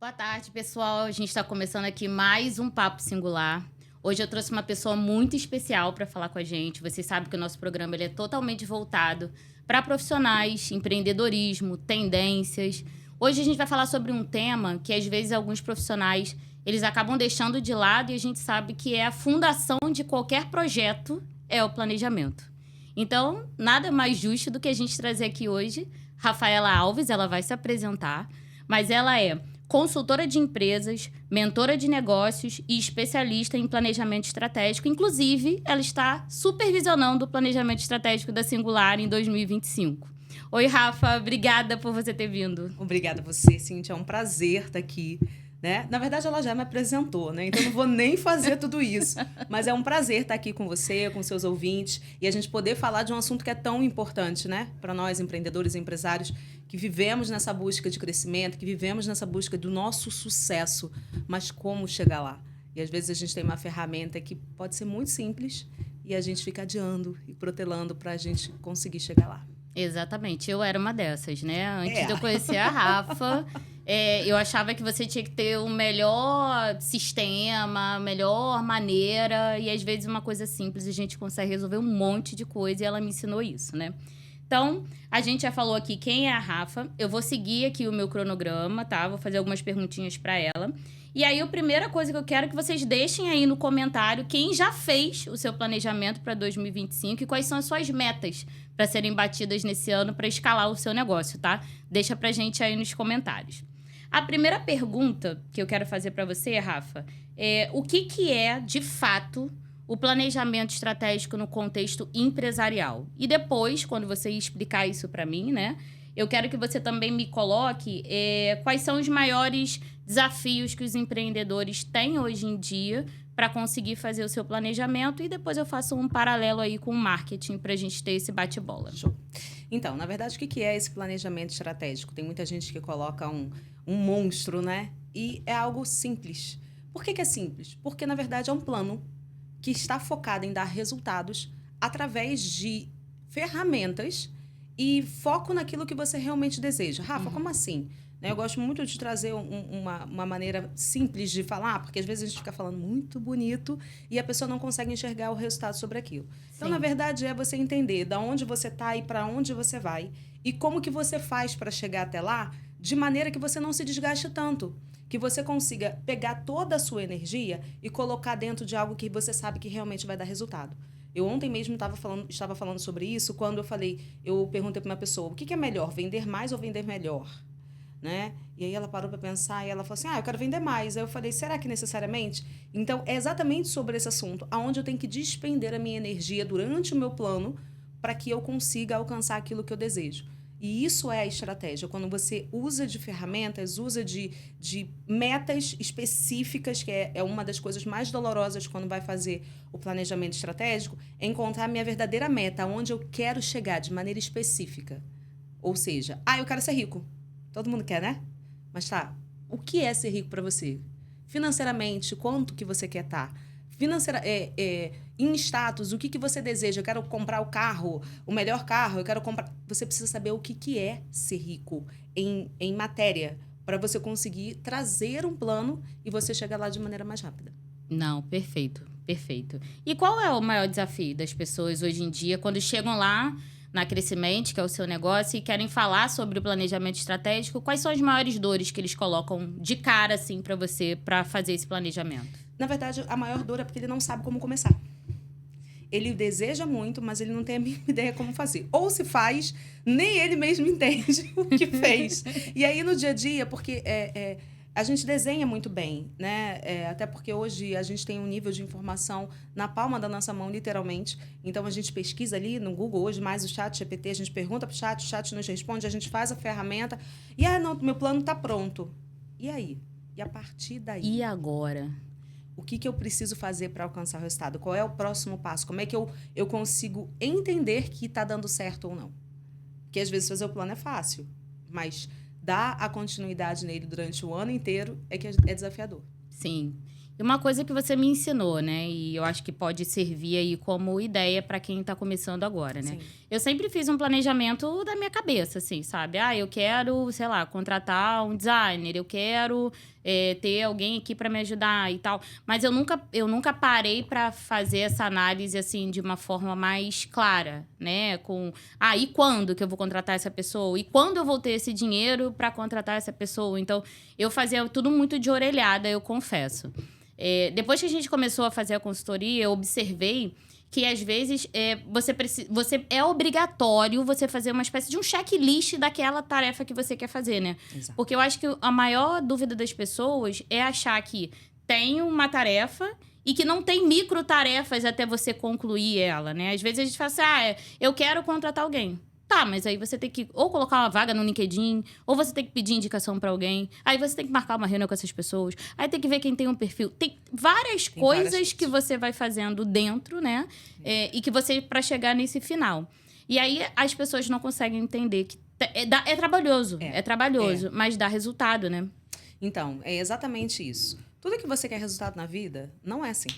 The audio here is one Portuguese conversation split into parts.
Boa tarde, pessoal. A gente está começando aqui mais um Papo Singular. Hoje eu trouxe uma pessoa muito especial para falar com a gente. Vocês sabem que o nosso programa ele é totalmente voltado para profissionais, empreendedorismo, tendências. Hoje a gente vai falar sobre um tema que, às vezes, alguns profissionais eles acabam deixando de lado e a gente sabe que é a fundação de qualquer projeto, é o planejamento. Então, nada mais justo do que a gente trazer aqui hoje Rafaela Alves. Ela vai se apresentar, mas ela é consultora de empresas, mentora de negócios e especialista em planejamento estratégico. Inclusive, ela está supervisionando o planejamento estratégico da Singular em 2025. Oi, Rafa. Obrigada por você ter vindo. Obrigada a você, Cíntia. É um prazer estar aqui. Né? Na verdade, ela já me apresentou, né? Então, não vou nem fazer tudo isso. Mas é um prazer estar aqui com você, com seus ouvintes, e a gente poder falar de um assunto que é tão importante, né? Para nós, empreendedores e empresários, que vivemos nessa busca de crescimento, que vivemos nessa busca do nosso sucesso, mas como chegar lá? E, às vezes, a gente tem uma ferramenta que pode ser muito simples e a gente fica adiando e protelando para a gente conseguir chegar lá. Exatamente. Eu era uma dessas, né? Antes de eu conhecer a Rafa... eu achava que você tinha que ter um melhor sistema, melhor maneira. E, às vezes, uma coisa simples, a gente consegue resolver um monte de coisa. E ela me ensinou isso, né? Então, a gente já falou aqui quem é a Rafa. Eu vou seguir aqui o meu cronograma, tá? Vou fazer algumas perguntinhas para ela. E aí, a primeira coisa que eu quero é que vocês deixem aí no comentário quem já fez o seu planejamento para 2025 e quais são as suas metas para serem batidas nesse ano para escalar o seu negócio, tá? Deixa pra gente aí nos comentários. A primeira pergunta que eu quero fazer para você, Rafa, é o que é, de fato, o planejamento estratégico no contexto empresarial? E depois, quando você explicar isso para mim, né, eu quero que você também me coloque quais são os maiores desafios que os empreendedores têm hoje em dia para conseguir fazer o seu planejamento, e depois eu faço um paralelo aí com o marketing para a gente ter esse bate-bola. Show. Então, na verdade, o que é esse planejamento estratégico? Tem muita gente que coloca um monstro, né? E é algo simples. Por que é simples? Porque, na verdade, é um plano que está focado em dar resultados através de ferramentas e foco naquilo que você realmente deseja. Rafa, como assim? Eu gosto muito de trazer uma maneira simples de falar, porque às vezes a gente fica falando muito bonito e a pessoa não consegue enxergar o resultado sobre aquilo. Sim. Então, na verdade, é você entender de onde você está e para onde você vai e como que você faz para chegar até lá de maneira que você não se desgaste tanto, que você consiga pegar toda a sua energia e colocar dentro de algo que você sabe que realmente vai dar resultado. Eu ontem mesmo estava falando sobre isso quando eu perguntei para uma pessoa, o que é melhor, vender mais ou vender melhor? Né? E aí ela parou para pensar e ela falou assim, eu quero vender mais. Aí eu falei, será que necessariamente? Então, é exatamente sobre esse assunto, aonde eu tenho que despender a minha energia durante o meu plano para que eu consiga alcançar aquilo que eu desejo. E isso é a estratégia, quando você usa de ferramentas, usa de metas específicas, que é uma das coisas mais dolorosas quando vai fazer o planejamento estratégico, é encontrar a minha verdadeira meta, aonde eu quero chegar de maneira específica. Ou seja, eu quero ser rico. Todo mundo quer, né? Mas tá, o que é ser rico para você? Financeiramente, quanto que você quer estar? Em status, o que você deseja? Eu quero comprar o melhor carro, eu quero comprar... Você precisa saber o que é ser rico em matéria, para você conseguir trazer um plano e você chegar lá de maneira mais rápida. Não, perfeito, perfeito. E qual é o maior desafio das pessoas hoje em dia, quando chegam lá na Crescimento, que é o seu negócio, e querem falar sobre o planejamento estratégico? Quais são as maiores dores que eles colocam de cara, assim, para você, para fazer esse planejamento? Na verdade, a maior dor é porque ele não sabe como começar. Ele deseja muito, mas ele não tem a mínima ideia como fazer. Ou se faz, nem ele mesmo entende o que fez. E aí, no dia a dia, porque a gente desenha muito bem, né? Até porque hoje a gente tem um nível de informação na palma da nossa mão, literalmente. Então, a gente pesquisa ali no Google hoje, mais o ChatGPT, a gente pergunta para o chat nos responde, a gente faz a ferramenta. E, não, meu plano está pronto. E aí? E a partir daí? E agora? O que eu preciso fazer para alcançar o resultado? Qual é o próximo passo? Como é que eu consigo entender que está dando certo ou não? Porque, às vezes, fazer o plano é fácil, mas dar a continuidade nele durante o ano inteiro é que é desafiador. Sim. E uma coisa que você me ensinou, né? E eu acho que pode servir aí como ideia para quem está começando agora, né? Sim. Eu sempre fiz um planejamento da minha cabeça, assim, sabe? Eu quero, sei lá, contratar um designer, eu quero ter alguém aqui para me ajudar e tal. Mas eu nunca parei para fazer essa análise, assim, de uma forma mais clara, né? E quando que eu vou contratar essa pessoa? E quando eu vou ter esse dinheiro para contratar essa pessoa? Então, eu fazia tudo muito de orelhada, eu confesso. Depois que a gente começou a fazer a consultoria, eu observei que, às vezes, é obrigatório você fazer uma espécie de um checklist daquela tarefa que você quer fazer, né? Exato. Porque eu acho que a maior dúvida das pessoas é achar que tem uma tarefa e que não tem micro tarefas até você concluir ela, né? Às vezes a gente fala assim, eu quero contratar alguém. Tá, mas aí você tem que ou colocar uma vaga no LinkedIn, ou você tem que pedir indicação pra alguém. Aí você tem que marcar uma reunião com essas pessoas. Aí tem que ver quem tem um perfil. Tem várias coisas que você vai fazendo dentro, né? E que você... para chegar nesse final. E aí as pessoas não conseguem entender que é trabalhoso. É trabalhoso, mas dá resultado, né? Então, é exatamente isso. Tudo que você quer resultado na vida, não é assim.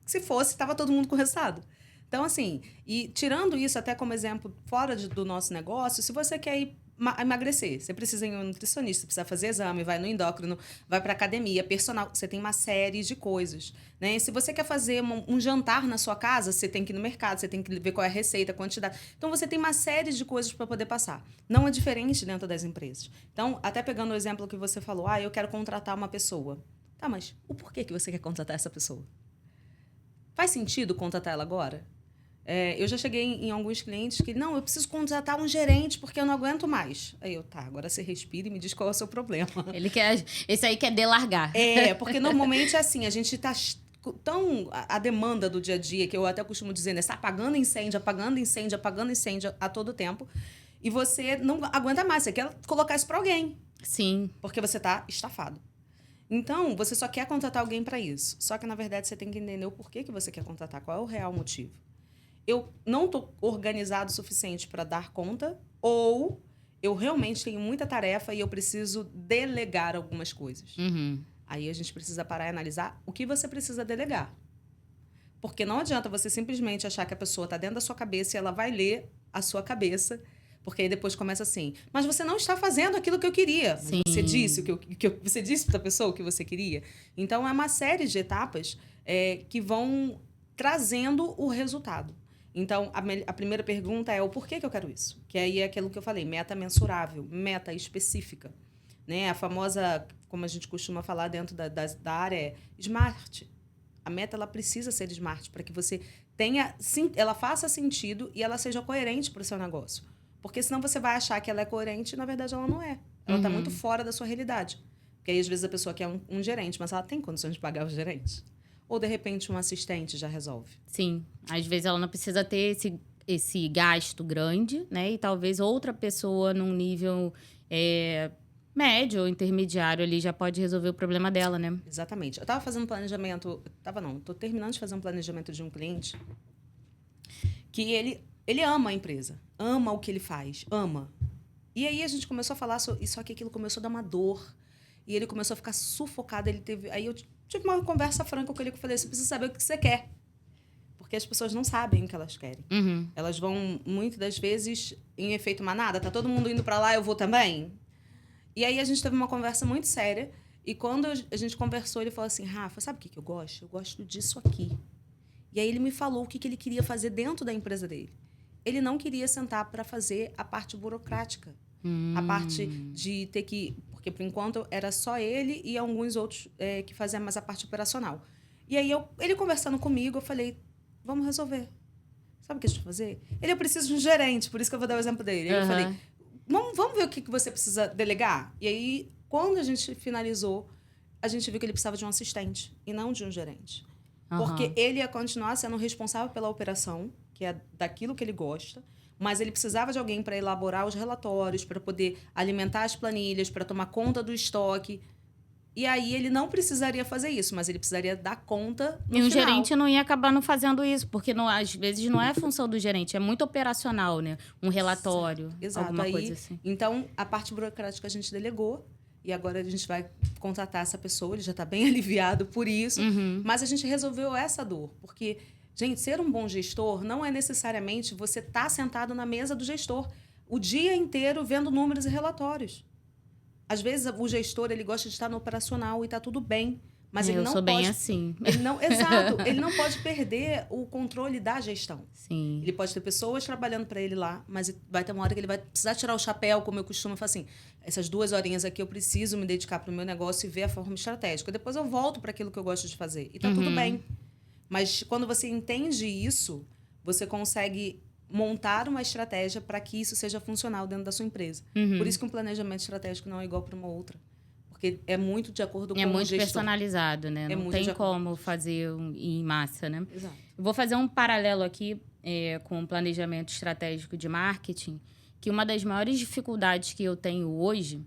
Se fosse, estava todo mundo com resultado. Então, assim, e tirando isso até como exemplo fora do nosso negócio, se você quer emagrecer, você precisa ir em um nutricionista, precisa fazer exame, vai no endócrino, vai para academia, personal, você tem uma série de coisas, né? Se você quer fazer um jantar na sua casa, você tem que ir no mercado, você tem que ver qual é a receita, a quantidade. Então, você tem uma série de coisas para poder passar. Não é diferente dentro das empresas. Então, até pegando o exemplo que você falou, eu quero contratar uma pessoa. Tá, mas o porquê que você quer contratar essa pessoa? Faz sentido contratar ela agora? Eu já cheguei em alguns clientes que, não, eu preciso contratar um gerente porque eu não aguento mais. Aí eu, agora você respira e me diz qual é o seu problema. Esse aí quer delargar. Porque normalmente é assim, a gente está tão... A demanda do dia a dia, que eu até costumo dizer, né? Você está apagando incêndio, apagando incêndio, apagando incêndio a todo tempo. E você não aguenta mais, você quer colocar isso para alguém. Sim. Porque você está estafado. Então, você só quer contratar alguém para isso. Só que, na verdade, você tem que entender o porquê que você quer contratar, qual é o real motivo. Eu não estou organizado o suficiente para dar conta, ou eu realmente tenho muita tarefa e eu preciso delegar algumas coisas. Uhum. Aí a gente precisa parar e analisar o que você precisa delegar. Porque não adianta você simplesmente achar que a pessoa está dentro da sua cabeça e ela vai ler a sua cabeça, porque aí depois começa assim, mas você não está fazendo aquilo que eu queria. Sim. Você disse você disse para a pessoa o que você queria. Então, é uma série de etapas que vão trazendo o resultado. Então, a primeira pergunta é o porquê que eu quero isso? Que aí é aquilo que eu falei, meta mensurável, meta específica. Né? A famosa, como a gente costuma falar dentro da área, é SMART. A meta ela precisa ser SMART para que você ela faça sentido e ela seja coerente para o seu negócio. Porque senão você vai achar que ela é coerente e, na verdade, ela não é. Ela está muito fora da sua realidade. Porque aí, às vezes, a pessoa quer um gerente, mas ela tem condições de pagar o gerente. Ou, de repente, um assistente já resolve? Sim. Às vezes ela não precisa ter esse gasto grande, né? E talvez outra pessoa num nível médio ou intermediário ali já pode resolver o problema dela, né? Exatamente. Eu estava fazendo um planejamento... Estou terminando de fazer um planejamento de um cliente que ele ama a empresa. Ama o que ele faz. Ama. E aí a gente começou a falar, só que aquilo começou a dar uma dor. E ele começou a ficar sufocado. Aí eu tive uma conversa franca com ele, que eu falei, você precisa saber o que você quer. Porque as pessoas não sabem o que elas querem. Uhum. Elas vão, muitas das vezes, em efeito manada. Tá todo mundo indo para lá, eu vou também. E aí a gente teve uma conversa muito séria. E quando a gente conversou, ele falou assim, Rafa, sabe o que eu gosto? Eu gosto disso aqui. E aí ele me falou o que ele queria fazer dentro da empresa dele. Ele não queria sentar para fazer a parte burocrática. A parte de ter que... Porque, por enquanto, era só ele e alguns outros que faziam mais a parte operacional. E aí, ele conversando comigo, eu falei, vamos resolver. Sabe o que a gente vai fazer? Eu preciso de um gerente, por isso que eu vou dar o exemplo dele. Eu falei, vamos ver o que você precisa delegar? E aí, quando a gente finalizou, a gente viu que ele precisava de um assistente e não de um gerente. Porque ele ia continuar sendo responsável pela operação, que é daquilo que ele gosta, mas ele precisava de alguém para elaborar os relatórios, para poder alimentar as planilhas, para tomar conta do estoque. E aí ele não precisaria fazer isso, mas ele precisaria dar conta no final. Gerente não ia acabar não fazendo isso, porque às vezes não é função do gerente, é muito operacional, né? Um relatório, Exato. alguma coisa assim. Então, a parte burocrática a gente delegou, e agora a gente vai contratar essa pessoa, ele já está bem aliviado por isso, mas a gente resolveu essa dor, porque... Gente, ser um bom gestor não é necessariamente você estar sentado na mesa do gestor o dia inteiro vendo números e relatórios. Às vezes, o gestor, ele gosta de estar no operacional e tá tudo bem. Mas ele Eu não sou pode... bem assim. Exato. Ele não pode perder o controle da gestão. Sim. Ele pode ter pessoas trabalhando para ele lá, mas vai ter uma hora que ele vai precisar tirar o chapéu, como eu costumo falar assim, essas 2 horinhas aqui eu preciso me dedicar para o meu negócio e ver a forma estratégica. Depois eu volto para aquilo que eu gosto de fazer. E tá tudo bem. Mas quando você entende isso, você consegue montar uma estratégia para que isso seja funcional dentro da sua empresa. Por isso que um planejamento estratégico não é igual para uma outra. Porque é muito de acordo com o gestor. É muito personalizado, né? Não tem como fazer em massa, né? Exato. Eu vou fazer um paralelo aqui com o planejamento estratégico de marketing, que uma das maiores dificuldades que eu tenho hoje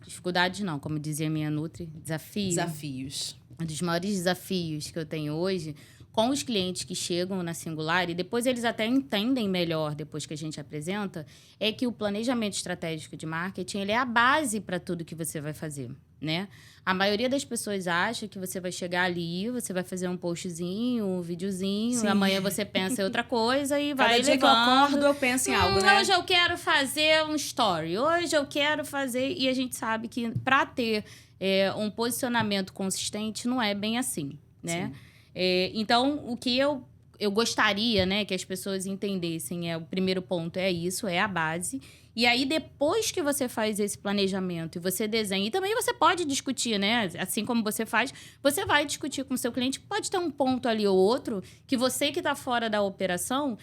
dificuldades não, como dizia minha Nutri, Desafios. Um dos maiores desafios que eu tenho hoje com os clientes que chegam na Singular, e depois eles até entendem melhor depois que a gente apresenta, é que o planejamento estratégico de marketing ele é a base para tudo que você vai fazer, né? A maioria das pessoas acha que você vai chegar ali, você vai fazer um postzinho, um videozinho, Sim. Amanhã você pensa em outra coisa e vai dia levando. que eu acordo, eu penso em algo, né? Hoje eu quero fazer um story, hoje eu quero fazer... E a gente sabe que para ter um posicionamento consistente não é bem assim, né? Sim. Então, o que eu gostaria, né, que as pessoas entendessem o primeiro ponto é isso, é a base. E aí, depois que você faz esse planejamento e você desenha, e também você pode discutir, né? Assim como você faz, você vai discutir com o seu cliente. Pode ter um ponto ali ou outro que você que está fora da operação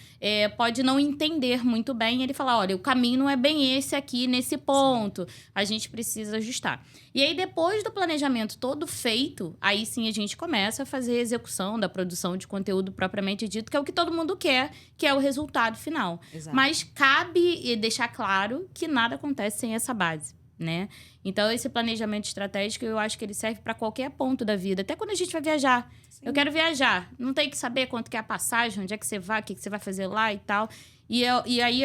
pode não entender muito bem. E ele falar, olha, o caminho não é bem esse aqui, nesse ponto. A gente precisa ajustar. E aí, depois do planejamento todo feito, aí sim a gente começa a fazer a execução da produção de conteúdo propriamente dito, que é o que todo mundo quer, que é o resultado final. Exato. Mas cabe deixar claro que nada acontece sem essa base, né? Então, esse planejamento estratégico, eu acho que ele serve para qualquer ponto da vida. Até quando a gente vai viajar. Sim. Eu quero viajar. Não tem que saber quanto que é a passagem, onde é que você vai, o que você vai fazer lá e tal. E aí,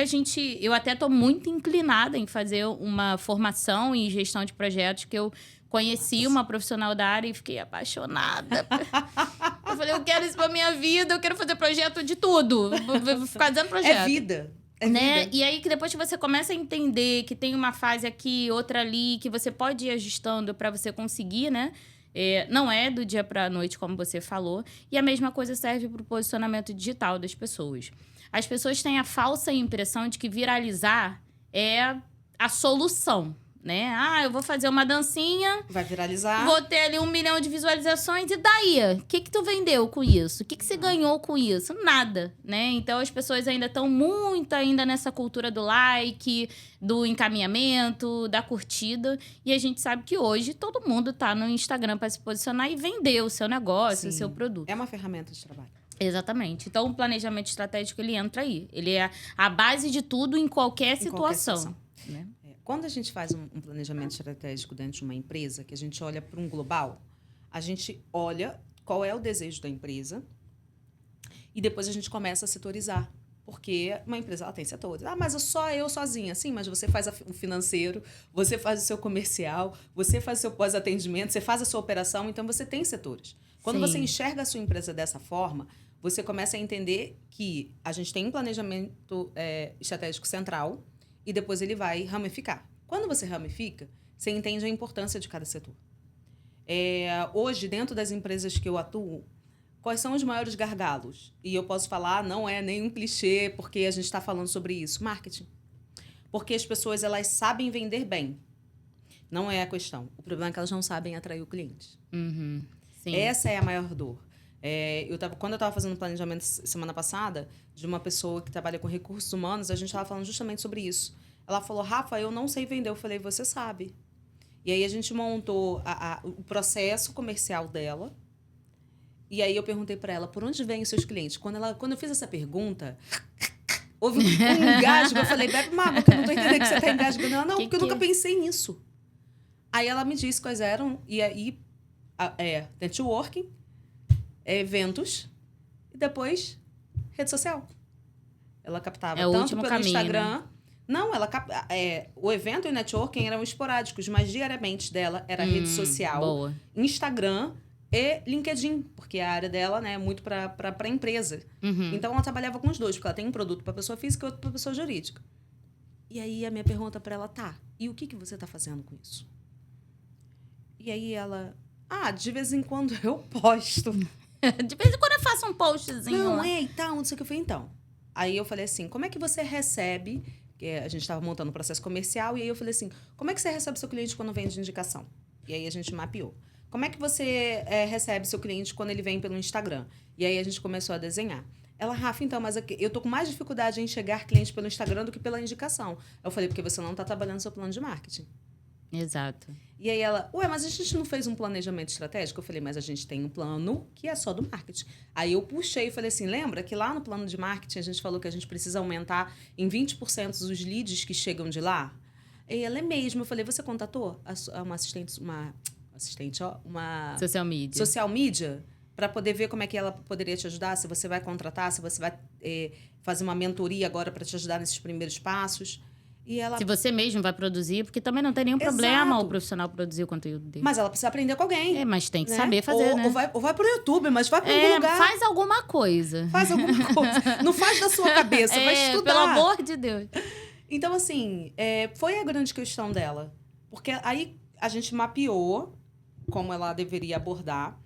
eu até estou muito inclinada em fazer uma formação em gestão de projetos, que eu conheci uma profissional da área e fiquei apaixonada. Eu falei, eu quero isso pra minha vida, eu quero fazer projeto de tudo. Vou ficar dando projeto. É vida. Né? E aí, que depois que você começa a entender que tem uma fase aqui, outra ali, que você pode ir ajustando para você conseguir, né? Não é do dia para a noite, como você falou. E a mesma coisa serve para o posicionamento digital das pessoas. As pessoas têm a falsa impressão de que viralizar é a solução, né? Eu vou fazer uma dancinha... Vai viralizar. Vou ter ali 1 milhão de visualizações. E daí? O que tu vendeu com isso? O que você ganhou com isso? Nada, né? Então, as pessoas ainda estão muito ainda nessa cultura do like, do encaminhamento, da curtida. E a gente sabe que hoje todo mundo tá no Instagram para se posicionar e vender o seu negócio, o seu produto. É uma ferramenta de trabalho. Exatamente. Então, o planejamento estratégico, ele entra aí. Ele é a base de tudo em qualquer situação. Né? Quando a gente faz um planejamento estratégico dentro de uma empresa, que a gente olha para um global, a gente olha qual é o desejo da empresa e depois a gente começa a setorizar. Porque uma empresa ela tem setores. Mas só eu sozinha. Sim, mas você faz o financeiro, você faz o seu comercial, você faz o seu pós-atendimento, você faz a sua operação, então você tem setores. Quando você enxerga a sua empresa dessa forma, você começa a entender que a gente tem um planejamento estratégico central, e depois ele vai ramificar. Quando você ramifica, você entende a importância de cada setor. Hoje, dentro das empresas que eu atuo, quais são os maiores gargalos? E eu posso falar, não é nenhum clichê, porque a gente está falando sobre isso. Marketing. Porque as pessoas elas sabem vender bem. Não é a questão. O problema é que elas não sabem atrair o cliente. Uhum. Sim. Essa é a maior dor. Quando eu estava fazendo um planejamento semana passada, de uma pessoa que trabalha com recursos humanos, a gente estava falando justamente sobre isso. Ela falou, Rafa, eu não sei vender. Eu falei, você sabe. E aí a gente montou o processo comercial dela. E aí eu perguntei para ela, por onde vêm os seus clientes? Quando eu fiz essa pergunta, houve um engasgo. Eu falei, bebe uma água, que eu não estou entendendo que você está engasgando. Ela, não, porque eu nunca pensei nisso. Aí ela me disse quais eram. E aí, networking, eventos e depois rede social. Ela captava tanto pelo Instagram. Né? Não, o evento e o networking eram esporádicos, mas diariamente dela era rede social, boa. Instagram e LinkedIn, porque a área dela, né, é muito para a empresa. Uhum. Então ela trabalhava com os dois, porque ela tem um produto para pessoa física e outro para pessoa jurídica. E aí a minha pergunta para ela, tá, e o que você tá fazendo com isso? E aí ela, de vez em quando eu posto. De vez em quando eu faço um postzinho Não, lá. e tal, não sei o que eu falei, então. Aí eu falei assim, como é que você recebe, que a gente estava montando um processo comercial, e aí eu falei assim, como é que você recebe seu cliente quando vem de indicação? E aí a gente mapeou. Como é que você recebe seu cliente quando ele vem pelo Instagram? E aí a gente começou a desenhar. Ela, Rafa, então, mas eu tô com mais dificuldade em enxergar cliente pelo Instagram do que pela indicação. Eu falei, porque você não está trabalhando seu plano de marketing. Exato. E aí ela, mas a gente não fez um planejamento estratégico? Eu falei, mas a gente tem um plano que é só do marketing. Aí eu puxei e falei assim, lembra que lá no plano de marketing a gente falou que a gente precisa aumentar em 20% os leads que chegam de lá? E ela, é mesmo. Eu falei, você contatou uma social media para poder ver como é que ela poderia te ajudar, se você vai contratar, se você vai fazer uma mentoria agora para te ajudar nesses primeiros passos. E ela... Se você mesmo vai produzir, porque também não tem nenhum problema o profissional produzir o conteúdo dele. Mas ela precisa aprender com alguém. Mas tem que saber fazer, né? Ou vai pro YouTube, mas vai para algum lugar. Faz alguma coisa. Faz alguma coisa. Não faz da sua cabeça, vai estudar. Pelo amor de Deus. Então, assim, foi a grande questão dela. Porque aí a gente mapeou como ela deveria abordar.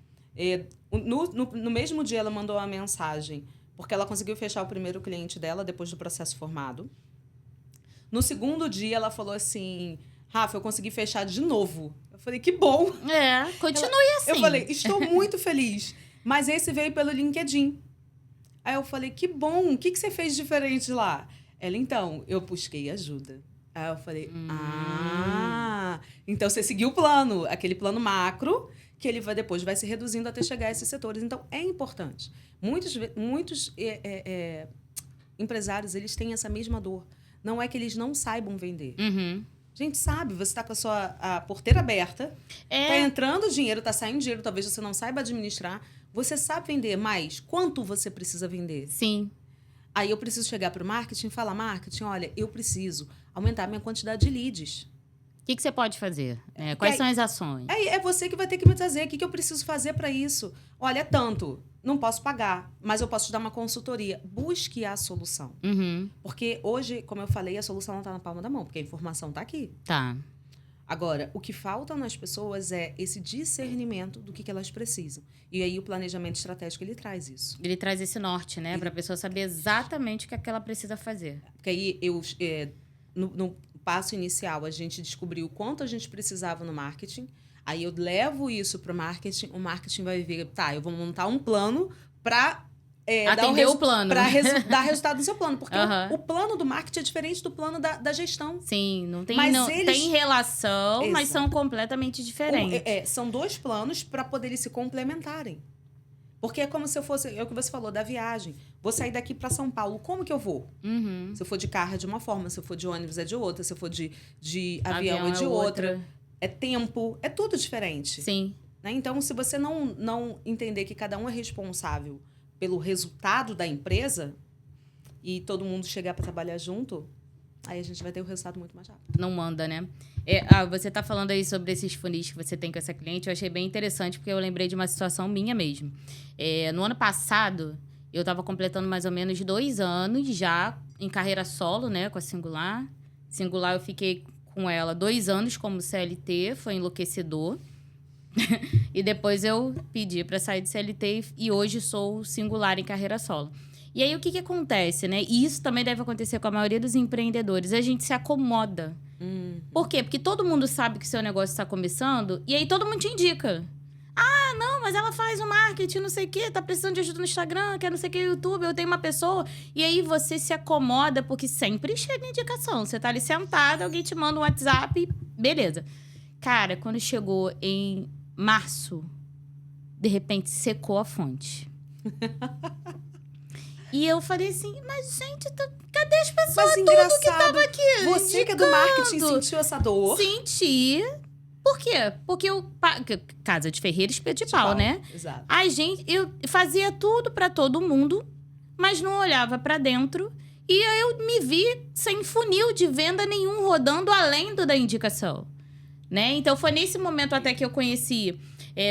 No mesmo dia, ela mandou uma mensagem, porque ela conseguiu fechar o primeiro cliente dela depois do processo formado. No segundo dia, ela falou assim, Rafa, eu consegui fechar de novo. Eu falei, que bom. Continue assim. Eu falei, estou muito feliz. Mas esse veio pelo LinkedIn. Aí eu falei, que bom, o que você fez diferente lá? Ela, então, eu busquei ajuda. Aí eu falei, então você seguiu o plano, aquele plano macro, que ele depois vai se reduzindo até chegar a esses setores. Então, é importante. Muitos empresários, eles têm essa mesma dor. Não é que eles não saibam vender. Uhum. A gente sabe, você está com a porteira aberta, está entrando dinheiro, está saindo dinheiro, talvez você não saiba administrar. Você sabe vender, mas quanto você precisa vender? Sim. Aí eu preciso chegar para o marketing e falar, marketing, olha, eu preciso aumentar a minha quantidade de leads. O que você pode fazer? Quais são as ações? Aí é você que vai ter que me trazer. O que eu preciso fazer para isso? Olha, é tanto. Não posso pagar, mas eu posso te dar uma consultoria. Busque a solução. Uhum. Porque hoje, como eu falei, a solução não está na palma da mão, porque a informação está aqui. Tá. Agora, o que falta nas pessoas é esse discernimento do que elas precisam. E aí o planejamento estratégico, ele traz isso. Ele traz esse norte, né? Para a pessoa saber exatamente o que ela precisa fazer. Porque aí, no passo inicial, a gente descobriu o quanto a gente precisava no marketing. Aí eu levo isso para o marketing vai ver, eu vou montar um plano para atender o plano. Para dar resultado no seu plano. Porque o plano do marketing é diferente do plano da gestão. Sim, tem relação, Exato. Mas são completamente diferentes. São dois planos para poderem se complementarem. Porque é como se eu fosse... É o que você falou da viagem. Vou sair daqui para São Paulo. Como que eu vou? Uhum. Se eu for de carro é de uma forma. Se eu for de ônibus é de outra. Se eu for de avião é de outra. É tempo. É tudo diferente. Sim. Né? Então, se você não entender que cada um é responsável pelo resultado da empresa e todo mundo chegar para trabalhar junto, aí a gente vai ter o resultado muito mais rápido. Não manda, né? Você está falando aí sobre esses funis que você tem com essa cliente. Eu achei bem interessante, porque eu lembrei de uma situação minha mesmo. No ano passado, eu estava completando mais ou menos 2 anos já em carreira solo, né? Com a Singular. Singular, eu fiquei com ela 2 anos como CLT. Foi enlouquecedor. E depois eu pedi para sair de CLT e hoje sou Singular em carreira solo. E aí, o que acontece, né? E isso também deve acontecer com a maioria dos empreendedores. A gente se acomoda. Por quê? Porque todo mundo sabe que o seu negócio está começando e aí todo mundo te indica. Não, mas ela faz o marketing, não sei o quê, tá precisando de ajuda no Instagram, quer não sei o que, YouTube, eu tenho uma pessoa. E aí você se acomoda, porque sempre chega indicação. Você tá ali sentado, alguém te manda um WhatsApp, beleza. Cara, quando chegou em março, de repente secou a fonte. E eu falei assim, mas gente, cadê as pessoas tudo que tava aqui? Você que é do marketing sentiu essa dor? Senti. Por quê? Porque casa de ferreiro, espeto de pau, né? Exato. Eu fazia tudo pra todo mundo, mas não olhava pra dentro. E aí eu me vi sem funil de venda nenhum rodando além da indicação. Né? Então, foi nesse momento até que eu conheci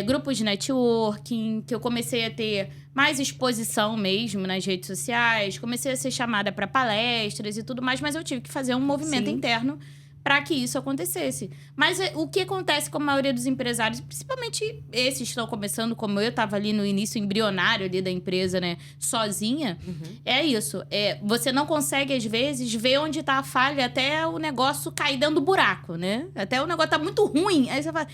grupos de networking, que eu comecei a ter mais exposição mesmo nas redes sociais, comecei a ser chamada para palestras e tudo mais, mas eu tive que fazer um movimento interno para que isso acontecesse. Mas o que acontece com a maioria dos empresários, principalmente esses que estão começando, como eu estava ali no início embrionário ali da empresa, né, sozinha, é isso. Você não consegue, às vezes, ver onde está a falha até o negócio cair dentro do buraco, né? Até o negócio tá muito ruim. Aí você fala,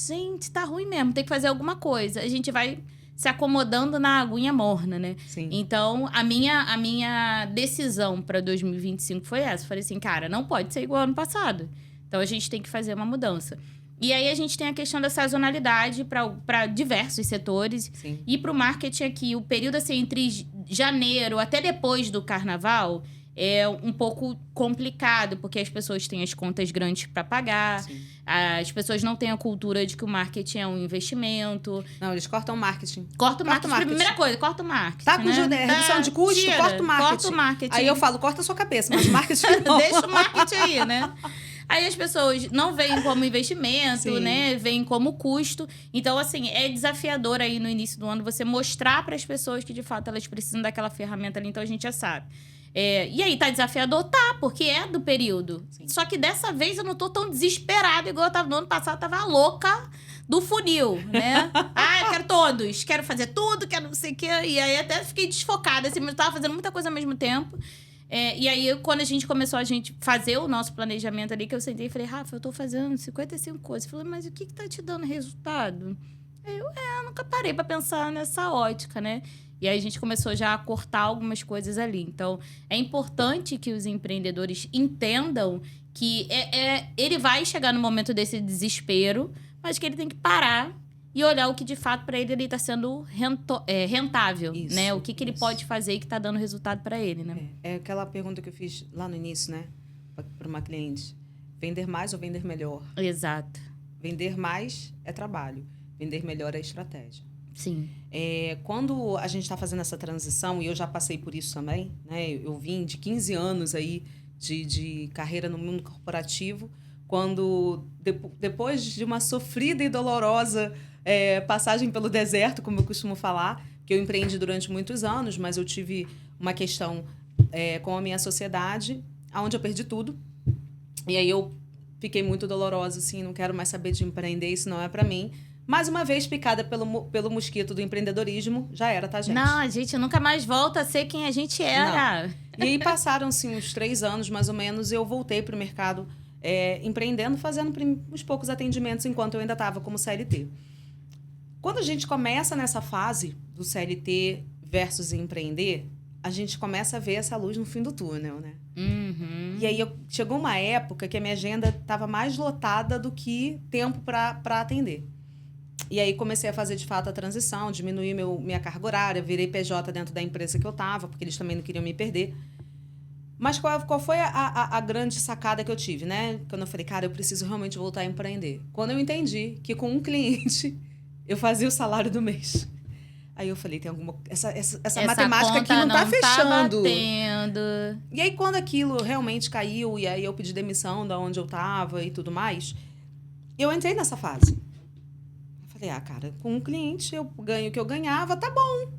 gente, tá ruim mesmo, tem que fazer alguma coisa. A gente vai se acomodando na aguinha morna, né? Sim. Então, a minha decisão para 2025 foi essa. Falei assim, cara, não pode ser igual ao ano passado. Então, a gente tem que fazer uma mudança. E aí, a gente tem a questão da sazonalidade para diversos setores. Sim. E para o marketing aqui, o período assim, entre janeiro até depois do carnaval é um pouco complicado, porque as pessoas têm as contas grandes para pagar. Sim. As pessoas não têm a cultura de que o marketing é um investimento. Não, eles cortam o marketing. Corta o marketing. Primeira coisa, corta o marketing. Tá com redução de custo, tira, corta o marketing. Corta o marketing. Aí eu falo, corta a sua cabeça, mas o marketing não. Deixa o marketing aí, né? Aí as pessoas não veem como investimento, Sim. né? Veem como custo. Então, assim, é desafiador aí no início do ano você mostrar para as pessoas que, de fato, elas precisam daquela ferramenta ali. Então, a gente já sabe. E aí, tá desafiador? Tá, porque é do período. Sim. Só que dessa vez eu não tô tão desesperada igual eu tava no ano passado. Eu tava louca do funil, né? Eu quero todos. Quero fazer tudo, quero não sei o quê. E aí, até fiquei desfocada, assim. Mas eu tava fazendo muita coisa ao mesmo tempo. E aí, quando a gente começou a fazer o nosso planejamento ali, que eu sentei e falei, Rafa, eu tô fazendo 55 coisas. Eu falei, mas o que tá te dando resultado? Eu nunca parei pra pensar nessa ótica, né? E aí, a gente começou já a cortar algumas coisas ali. Então, é importante que os empreendedores entendam que ele vai chegar no momento desse desespero, mas que ele tem que parar e olhar o que, de fato, para ele está sendo rentável, Isso, né? O que ele isso. pode fazer e que está dando resultado para ele, né? É aquela pergunta que eu fiz lá no início, né? Para uma cliente. Vender mais ou vender melhor? Exato. Vender mais é trabalho. Vender melhor é estratégia. Sim. Quando a gente está fazendo essa transição, e eu já passei por isso também, né? Eu vim de 15 anos aí de carreira no mundo corporativo, quando, depois de uma sofrida e dolorosa passagem pelo deserto, como eu costumo falar, que eu empreendi durante muitos anos, mas eu tive uma questão com a minha sociedade, onde eu perdi tudo. E aí eu fiquei muito dolorosa, assim, não quero mais saber de empreender, isso não é para mim. Mais uma vez, picada pelo mosquito do empreendedorismo, já era, tá, gente? Não, a gente nunca mais volta a ser quem a gente era. Não. E aí passaram-se uns 3 anos, mais ou menos, eu voltei para o mercado empreendendo, fazendo uns poucos atendimentos enquanto eu ainda estava como CLT. Quando a gente começa nessa fase do CLT versus empreender, a gente começa a ver essa luz no fim do túnel, né? Uhum. E aí chegou uma época que a minha agenda estava mais lotada do que tempo para atender. E aí comecei a fazer, de fato, a transição, diminuir minha carga horária, virei PJ dentro da empresa que eu estava, porque eles também não queriam me perder. Mas qual foi a grande sacada que eu tive, né? Quando eu falei, cara, eu preciso realmente voltar a empreender. Quando eu entendi que com um cliente eu fazia o salário do mês. Aí eu falei, tem alguma... Essa matemática aqui não tá fechando. Batendo. E aí, quando aquilo realmente caiu, e aí eu pedi demissão da onde eu estava e tudo mais, eu entrei nessa fase. Falei, cara, com um cliente eu ganho o que eu ganhava, tá bom.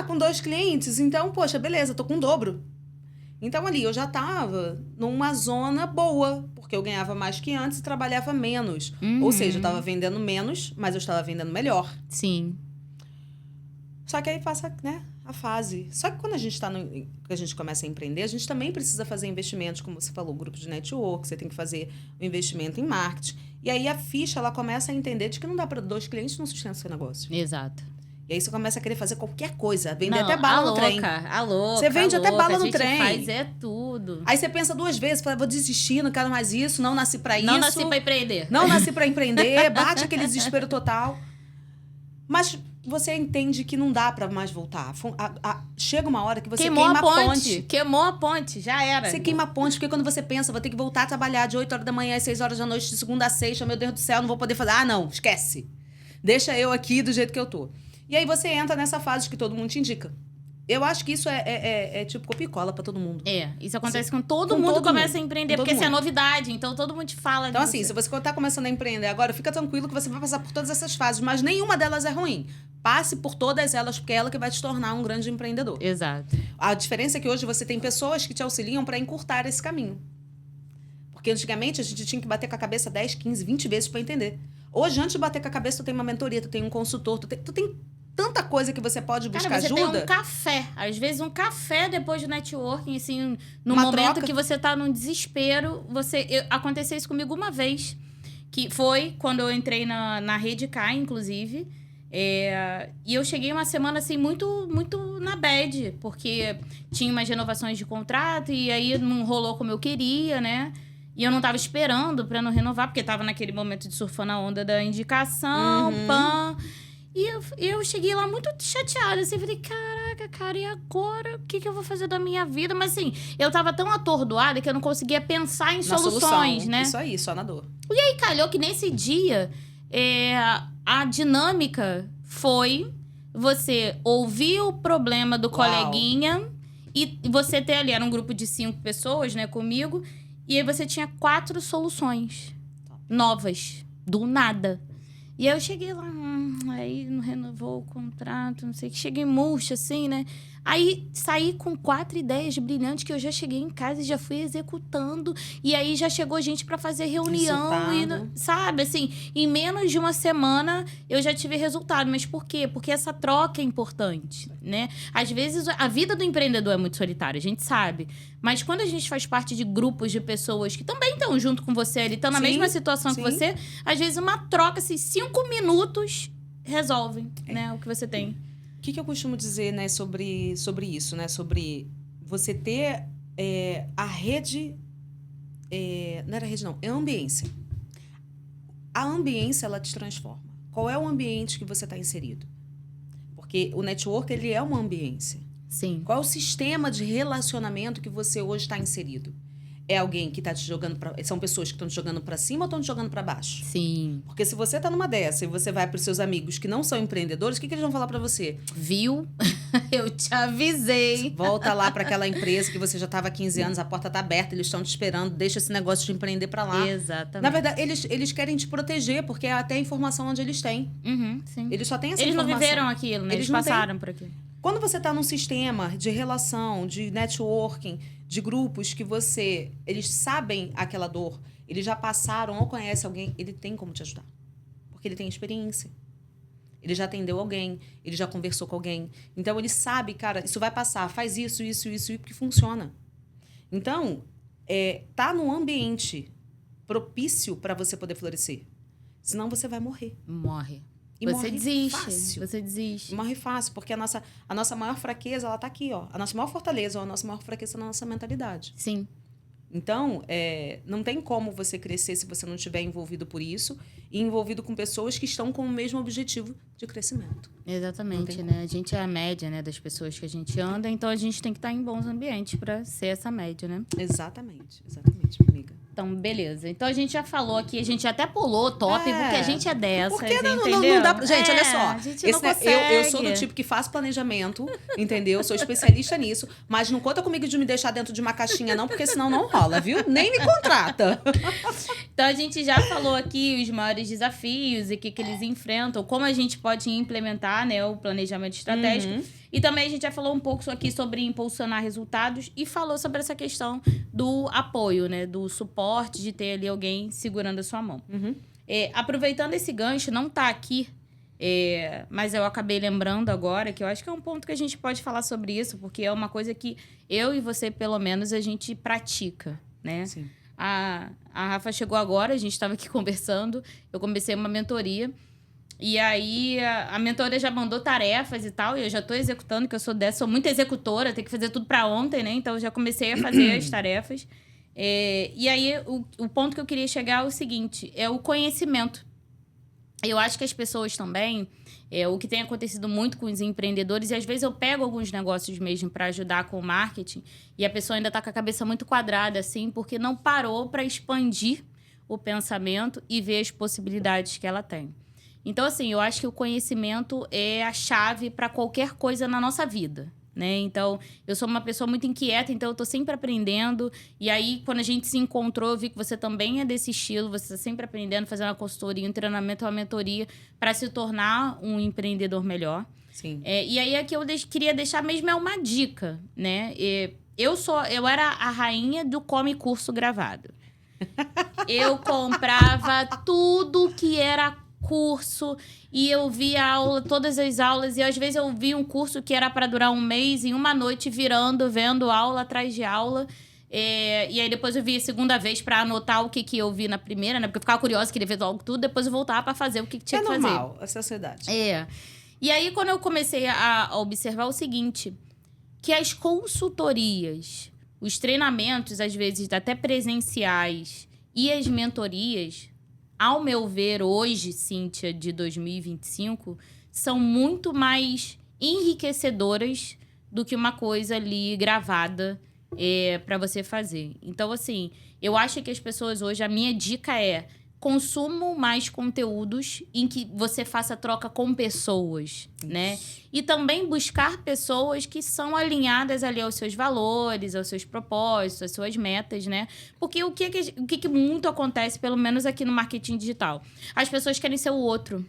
Com 2 clientes, então, poxa, beleza, tô com o dobro. Então, ali, eu já tava numa zona boa, porque eu ganhava mais que antes e trabalhava menos. Uhum. Ou seja, eu tava vendendo menos, mas eu estava vendendo melhor. Sim. Só que aí passa, né, a fase. Só que quando a gente começa a empreender, a gente também precisa fazer investimentos, como você falou, grupo de network, você tem que fazer o investimento em marketing. E aí a ficha, ela começa a entender de que não dá para 2 clientes não sustentar seu negócio. Exato. E aí você começa a querer fazer qualquer coisa, vender até bala no trem. A louca, você vende até bala no trem. Faz tudo. Aí você pensa 2 vezes, fala, vou desistir, não quero mais isso, não nasci para isso. Não nasci para empreender. Não nasci para empreender, bate aquele desespero total. Mas você entende que não dá para mais voltar. Chega uma hora que você queima a ponte. Queimou a ponte, já era. Você queima a ponte, porque quando você pensa, vou ter que voltar a trabalhar de 8 horas da manhã às 6 horas da noite, de segunda a sexta, meu Deus do céu, não vou poder fazer. Não, esquece. Deixa eu aqui do jeito que eu tô. E aí você entra nessa fase que todo mundo te indica. Eu acho que isso é tipo copia e cola pra todo mundo. Isso acontece com todo mundo começa a empreender, porque isso é novidade, então todo mundo te fala Então, assim, se você tá começando a empreender agora, fica tranquilo que você vai passar por todas essas fases, mas nenhuma delas é ruim. Passe por todas elas, porque é ela que vai te tornar um grande empreendedor. Exato. A diferença é que hoje você tem pessoas que te auxiliam para encurtar esse caminho. Porque antigamente a gente tinha que bater com a cabeça 10, 15, 20 vezes para entender. Hoje, antes de bater com a cabeça, tu tem uma mentoria, tu tem um consultor, tu tem tanta coisa que você pode buscar você ajuda. Tem um café. Às vezes um café depois do networking, assim, no Uma momento troca. que você tá num desespero. Aconteceu isso comigo uma vez, que foi quando eu entrei na Rede K, inclusive. E eu cheguei uma semana, assim, muito, muito na bad, porque tinha umas renovações de contrato e aí não rolou como eu queria, né? E eu não tava esperando pra não renovar, porque tava naquele momento de surfando a onda da indicação, E eu cheguei lá muito chateada, assim, falei, caraca, cara, e agora? O que eu vou fazer da minha vida? Mas, assim, eu tava tão atordoada que eu não conseguia pensar em soluções, né? Isso aí, só na dor. E aí, calhou que nesse dia, a dinâmica foi você ouvir o problema do coleguinha e você ter ali, era um grupo de 5 pessoas, né, comigo, e aí você tinha 4 soluções novas, do nada. E aí eu cheguei lá, aí não renovou o contrato, não sei o que. Cheguei murcha, assim, né? Aí saí com 4 ideias brilhantes que eu já cheguei em casa e já fui executando. E aí já chegou gente pra fazer reunião. Sabe, assim, em menos de uma semana eu já tive resultado. Mas por quê? Porque essa troca é importante, né? Às vezes a vida do empreendedor é muito solitária, a gente sabe. Mas quando a gente faz parte de grupos de pessoas que também estão junto com você, ali, estão na mesma situação que você, às vezes uma troca, assim, 5 minutos resolvem, né, o que você tem. O que eu costumo dizer, né, sobre isso, né? Sobre você ter a rede... não era rede, não. É a ambiência. A ambiência, ela te transforma. Qual é o ambiente que você está inserido? Porque o network, ele é uma ambiência. Sim. Qual é o sistema de relacionamento que você hoje está inserido? É alguém que está te jogando pra... São pessoas que estão te jogando para cima ou estão te jogando para baixo? Sim. Porque se você tá numa dessa e você vai para os seus amigos que não são empreendedores, o que eles vão falar para você? Viu? Eu te avisei. Volta lá para aquela empresa que você já estava há 15 anos, a porta tá aberta, eles estão te esperando, deixa esse negócio de empreender para lá. Exatamente. Na verdade, eles querem te proteger, porque é até a informação onde eles têm. Sim. Eles só têm essa informação. informação. Eles não viveram aquilo, né? Eles passaram por aquilo. Quando você está num sistema de relação, de networking, de grupos que eles sabem aquela dor, eles já passaram ou conhecem alguém, ele tem como te ajudar. Porque ele tem experiência. Ele já atendeu alguém, ele já conversou com alguém. Então, ele sabe, cara, isso vai passar, faz isso, porque funciona. Então, tá num ambiente propício para você poder florescer. Senão, você vai morrer. Morre. E você desiste. Fácil. Você desiste. Morre fácil, porque a nossa maior fraqueza, ela tá aqui, ó. A nossa maior fortaleza, a nossa maior fraqueza é a nossa mentalidade. Sim. Então, não tem como você crescer se você não estiver envolvido por isso e envolvido com pessoas que estão com o mesmo objetivo de crescimento. Exatamente, né? A gente é a média, né, das pessoas que a gente anda, então a gente tem que estar em bons ambientes para ser essa média, né? Exatamente, minha amiga. Então, beleza. Então, a gente já falou aqui, a gente até pulou o top, porque a gente é dessas, porque não dá pra... Gente, olha só. A gente não consegue. Eu sou do tipo que faz planejamento, entendeu? Sou especialista nisso, mas não conta comigo de me deixar dentro de uma caixinha não, porque senão não rola, viu? Nem me contrata. Então, a gente já falou aqui os maiores desafios e o que eles enfrentam, como a gente pode implementar, né, o planejamento estratégico. E também a gente já falou um pouco aqui sobre impulsionar resultados e falou sobre essa questão do apoio, né? Do suporte, de ter ali alguém segurando a sua mão. Aproveitando esse gancho, não tá aqui, mas eu acabei lembrando agora, que eu acho que é um ponto que a gente pode falar sobre isso, porque é uma coisa que eu e você, pelo menos, a gente pratica, né? Sim. A Rafa chegou agora, a gente estava aqui conversando, eu comecei uma mentoria. E aí, a mentora já mandou tarefas e tal, e eu já tô executando, que eu sou muito executora, tenho que fazer tudo para ontem, né? Então, eu já comecei a fazer as tarefas. E aí, o ponto que eu queria chegar é o seguinte, é o conhecimento. Eu acho que as pessoas também, o que tem acontecido muito com os empreendedores, e às vezes eu pego alguns negócios mesmo para ajudar com o marketing, e a pessoa ainda tá com a cabeça muito quadrada, assim, porque não parou para expandir o pensamento e ver as possibilidades que ela tem. Então, assim, eu acho que o conhecimento é a chave para qualquer coisa na nossa vida, né? Então, eu sou uma pessoa muito inquieta, então eu tô sempre aprendendo. E aí, quando a gente se encontrou, eu vi que você também é desse estilo. Você tá sempre aprendendo, fazendo uma consultoria, um treinamento, uma mentoria para se tornar um empreendedor melhor. Sim. E aí, aqui eu queria deixar mesmo uma dica, né? Eu era a rainha do come curso gravado. Eu comprava tudo que era curso e eu via aula, todas as aulas, e às vezes eu via um curso que era para durar um mês, em uma noite vendo aula atrás de aula. E aí depois eu via a segunda vez para anotar o que eu vi na primeira, né? Porque eu ficava curiosa, queria ver logo tudo, depois eu voltava para fazer o que tinha que fazer. É normal, a sociedade. E aí quando eu comecei a observar o seguinte, que as consultorias, os treinamentos, às vezes até presenciais, e as mentorias, ao meu ver, hoje, Cíntia, de 2025, são muito mais enriquecedoras do que uma coisa ali gravada para você fazer. Então, assim, eu acho que as pessoas hoje, a minha dica é: consumo mais conteúdos em que você faça troca com pessoas, né? E também buscar pessoas que são alinhadas ali aos seus valores, aos seus propósitos, às suas metas, né? Porque o que muito acontece, pelo menos aqui no marketing digital? As pessoas querem ser o outro.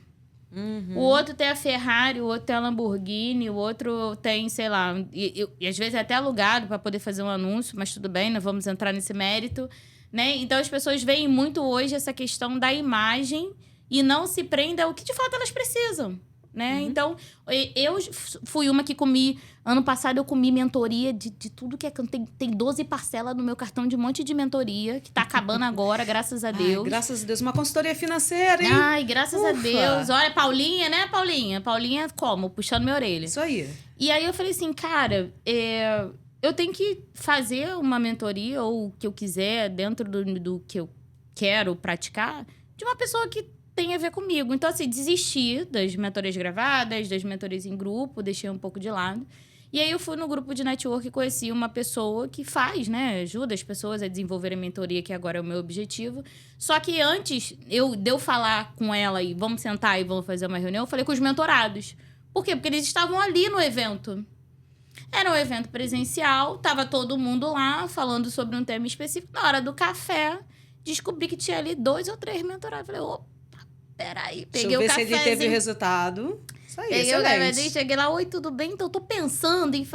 O outro tem a Ferrari, o outro tem a Lamborghini, o outro tem, sei lá... E às vezes é até alugado para poder fazer um anúncio, mas tudo bem, não vamos entrar nesse mérito, né? Então, as pessoas veem muito hoje essa questão da imagem e não se prendem ao que, de fato, elas precisam, né? Então, eu fui uma que comi... Ano passado, eu comi mentoria de tudo que é... Tem 12 parcelas no meu cartão de um monte de mentoria, que tá acabando agora, graças a Deus. Ai, graças a Deus. Uma consultoria financeira, hein? Ai, graças a Deus. Olha, Paulinha, né, Paulinha? Paulinha como? Puxando minha orelha. Isso aí. E aí, eu falei assim, cara... Eu tenho que fazer uma mentoria ou o que eu quiser dentro do que eu quero praticar de uma pessoa que tem a ver comigo. Então, assim, desisti das mentorias gravadas, das mentorias em grupo, deixei um pouco de lado. E aí, eu fui no grupo de network e conheci uma pessoa que faz, né? Ajuda as pessoas a desenvolverem mentoria, que agora é o meu objetivo. Só que antes de eu falar com ela e vamos sentar e vamos fazer uma reunião, eu falei com os mentorados. Por quê? Porque eles estavam ali no evento. Era um evento presencial, tava todo mundo lá falando sobre um tema específico. Na hora do café, descobri que tinha ali 2 ou 3 mentorados. Falei, opa, peraí. Peguei o cafezinho. Se ele teve resultado. Isso aí, peguei o cafezinho, excelente. cheguei lá, oi, tudo bem? Então, eu tô pensando em...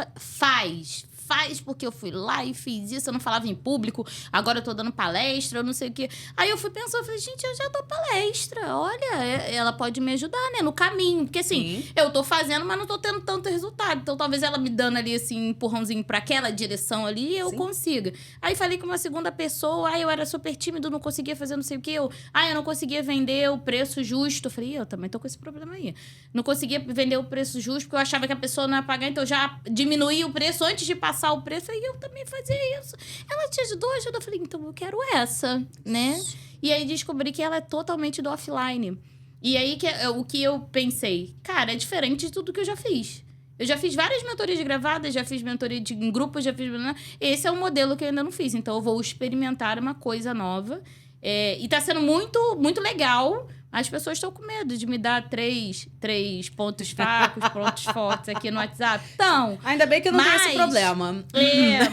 Faz, porque eu fui lá e fiz isso. Eu não falava em público, agora eu tô dando palestra, eu não sei o quê. Aí eu fui pensando, falei, gente, eu já dou palestra. Olha, ela pode me ajudar, né? No caminho. Porque assim, eu tô fazendo, mas não tô tendo tanto resultado. Então talvez ela me dando ali, assim, um empurrãozinho pra aquela direção ali, eu consiga. Aí falei com uma segunda pessoa, eu era super tímido, não conseguia fazer não sei o quê. Eu não conseguia vender o preço justo. Eu falei, eu também tô com esse problema aí. Não conseguia vender o preço justo, porque eu achava que a pessoa não ia pagar, então eu já diminuía o preço antes de passar o preço, aí eu também fazia isso. Ela te ajudou? Eu falei, então eu quero essa, né? E aí descobri que ela é totalmente do offline. E aí o que eu pensei, cara, é diferente de tudo que eu já fiz. Eu já fiz várias mentorias gravadas, já fiz mentoria em grupo, já fiz... Esse é um modelo que eu ainda não fiz, então eu vou experimentar uma coisa nova. E tá sendo muito, muito legal. As pessoas estão com medo de me dar três pontos fracos, pontos fortes aqui no WhatsApp. Então, ainda bem que eu não tenho esse problema.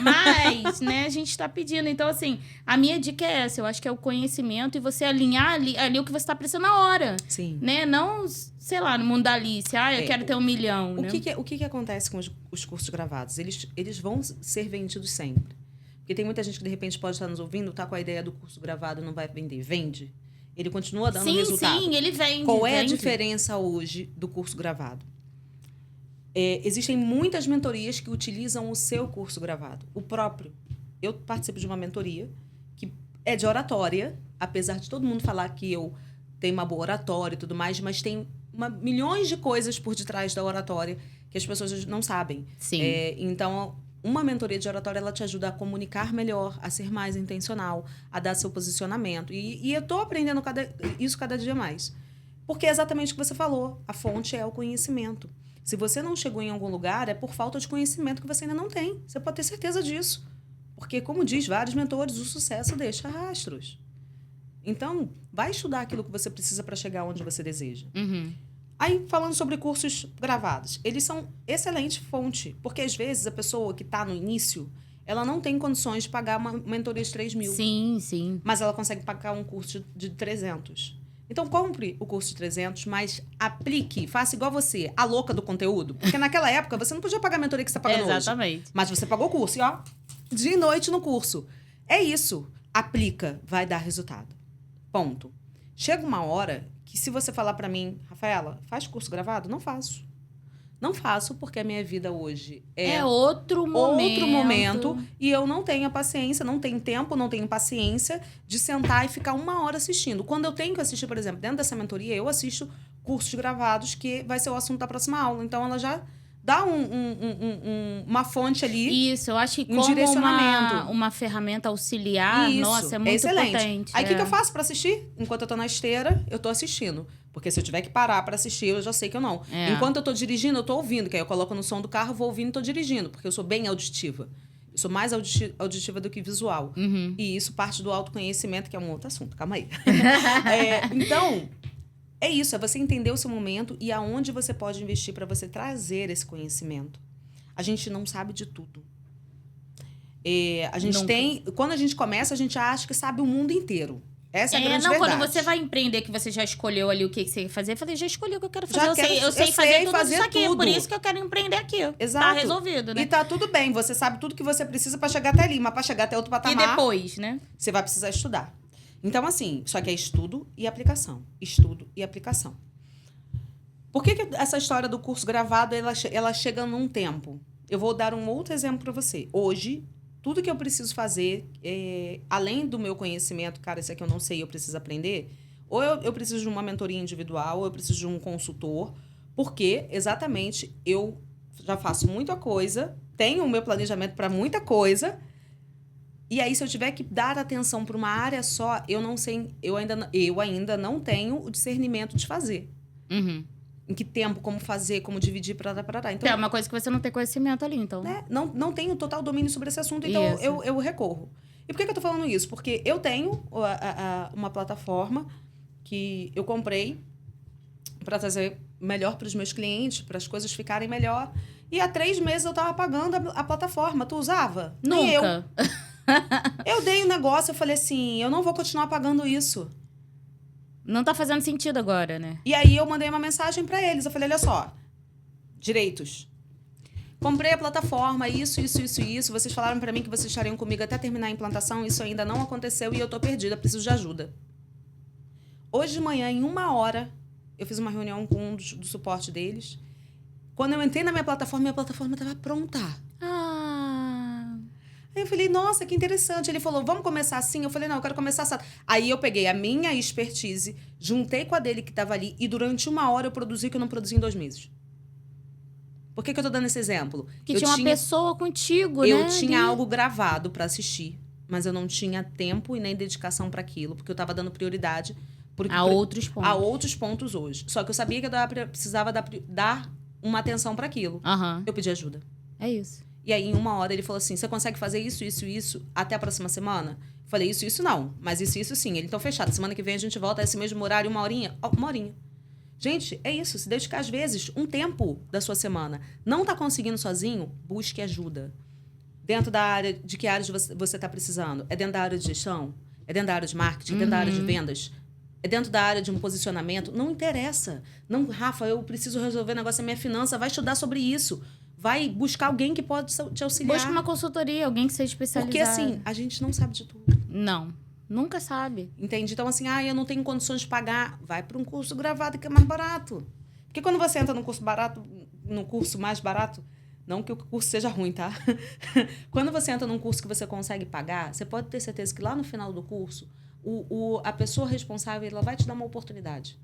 Mas, né, a gente tá pedindo. Então, assim, a minha dica é essa. Eu acho que é o conhecimento e você alinhar ali o que você tá precisando na hora. Sim. Né? Não, sei lá, no mundo da Alice. Eu quero ter 1 milhão, né? O que acontece com os cursos gravados? Eles vão ser vendidos sempre. Porque tem muita gente que, de repente, pode estar nos ouvindo, tá com a ideia do curso gravado, não vai vender. Vende. Ele continua dando resultado. Sim, ele vende. Qual é a diferença hoje do curso gravado? Existem muitas mentorias que utilizam o seu curso gravado. O próprio. Eu participo de uma mentoria que é de oratória, apesar de todo mundo falar que eu tenho uma boa oratória e tudo mais, mas tem milhões de coisas por detrás da oratória que as pessoas não sabem. Sim. Então, uma mentoria de oratória, ela te ajuda a comunicar melhor, a ser mais intencional, a dar seu posicionamento. E eu tô aprendendo isso cada dia mais. Porque é exatamente o que você falou. A fonte é o conhecimento. Se você não chegou em algum lugar, é por falta de conhecimento que você ainda não tem. Você pode ter certeza disso. Porque, como diz vários mentores, o sucesso deixa rastros. Então, vai estudar aquilo que você precisa para chegar onde você deseja. Aí, falando sobre cursos gravados, eles são excelente fonte, porque às vezes a pessoa que está no início, ela não tem condições de pagar uma mentoria de 3 mil. Sim, sim. Mas ela consegue pagar um curso de 300. Então, compre o curso de 300, mas aplique, faça igual você, a louca do conteúdo. Porque naquela época, você não podia pagar a mentoria que você está pagando hoje. Exatamente. Mas você pagou o curso e, ó, dia e noite no curso. É isso. Aplica, vai dar resultado. Ponto. Chega uma hora que se você falar pra mim, Rafaela, faz curso gravado? Não faço. Não faço porque a minha vida hoje é outro momento. E eu não tenho a paciência, não tenho tempo, não tenho paciência de sentar e ficar 1 hora assistindo. Quando eu tenho que assistir, por exemplo, dentro dessa mentoria, eu assisto cursos gravados que vai ser o assunto da próxima aula. Então, ela já dá uma fonte ali. Isso, eu acho que um como direcionamento. uma ferramenta auxiliar, Isso, nossa, é muito excelente. potente. Aí, o que eu faço pra assistir? Enquanto eu tô na esteira, eu tô assistindo. Porque se eu tiver que parar pra assistir, eu já sei que eu não. É. Enquanto eu tô dirigindo, eu tô ouvindo. Que aí eu coloco no som do carro, vou ouvindo e tô dirigindo. Porque eu sou bem auditiva. Eu sou mais auditiva do que visual. Uhum. E isso parte do autoconhecimento, que é um outro assunto. Calma aí. Então, é isso. É você entender o seu momento e aonde você pode investir pra você trazer esse conhecimento. A gente não sabe de tudo. A gente quando a gente começa, a gente acha que sabe o mundo inteiro. Essa é a grande verdade. Quando você vai empreender, que você já escolheu ali o que você quer fazer, eu falei, já escolhi o que eu quero fazer. Eu sei fazer tudo isso aqui, tudo. por isso que eu quero empreender aqui. Exato. Tá resolvido, né? E tá tudo bem, você sabe tudo que você precisa pra chegar até ali, mas pra chegar até outro patamar... E depois, né? Você vai precisar estudar. Então, assim, só que é estudo e aplicação. Estudo e aplicação. Por que essa história do curso gravado, ela chega num tempo? Eu vou dar um outro exemplo pra você. Hoje... Tudo que eu preciso fazer, além do meu conhecimento, cara, isso aqui eu não sei, eu preciso aprender, ou eu preciso de uma mentoria individual, ou eu preciso de um consultor, porque, exatamente, eu já faço muita coisa, tenho o meu planejamento para muita coisa, e aí, se eu tiver que dar atenção para uma área só, eu não sei, eu ainda não tenho o discernimento de fazer. Uhum. Em que tempo, como fazer, como dividir, parará. Então, é uma coisa que você não tem conhecimento ali, então. Né? Não tenho total domínio sobre esse assunto, então eu recorro. E por que eu tô falando isso? Porque eu tenho uma plataforma que eu comprei para trazer melhor para os meus clientes, para as coisas ficarem melhor. E há 3 meses eu tava pagando a plataforma. Tu usava? Nunca. Eu dei um negócio, eu falei assim, eu não vou continuar pagando isso. Não tá fazendo sentido agora, né? E aí eu mandei uma mensagem para eles. Eu falei, olha só, direitos. Comprei a plataforma, isso. Vocês falaram para mim que vocês estariam comigo até terminar a implantação. Isso ainda não aconteceu e eu tô perdida, preciso de ajuda. Hoje de manhã, em 1 hora, eu fiz uma reunião com um do suporte deles. Quando eu entrei na minha plataforma estava pronta. Aí eu falei, nossa, que interessante. Ele falou, vamos começar assim? Eu falei, não, eu quero começar assim. Aí eu peguei a minha expertise, juntei com a dele que estava ali, e durante 1 hora eu produzi o que eu não produzi em 2 meses. Por que eu tô dando esse exemplo? Que tinha uma pessoa contigo, né? Eu tinha algo gravado para assistir, mas eu não tinha tempo e nem dedicação para aquilo, porque eu estava dando prioridade a outros pontos. A outros pontos hoje. Só que eu sabia que eu precisava dar uma atenção para aquilo. Uhum. Eu pedi ajuda. É isso. E aí, em 1 hora, ele falou assim, você consegue fazer isso até a próxima semana? Eu falei, isso não, mas isso sim. Ele, então, fechado. Semana que vem a gente volta a esse mesmo horário, 1 horinha? 1 horinha. Gente, é isso. Se dedicar, às vezes, um tempo da sua semana. Não tá conseguindo sozinho? Busque ajuda. Dentro da área, de que áreas você está precisando? É dentro da área de gestão? É dentro da área de marketing? É dentro da área de vendas? É dentro da área de um posicionamento? Não interessa. Não, Rafa, eu preciso resolver o negócio da minha finança. Vai estudar sobre isso. Vai buscar alguém que pode te auxiliar. Busca uma consultoria, alguém que seja especializado. Porque, assim, a gente não sabe de tudo. Não. Nunca sabe. Entende? Então, assim, eu não tenho condições de pagar. Vai para um curso gravado que é mais barato. Porque quando você entra num curso mais barato, não que o curso seja ruim, tá? Quando você entra num curso que você consegue pagar, você pode ter certeza que lá no final do curso, a pessoa responsável, ela vai te dar uma oportunidade.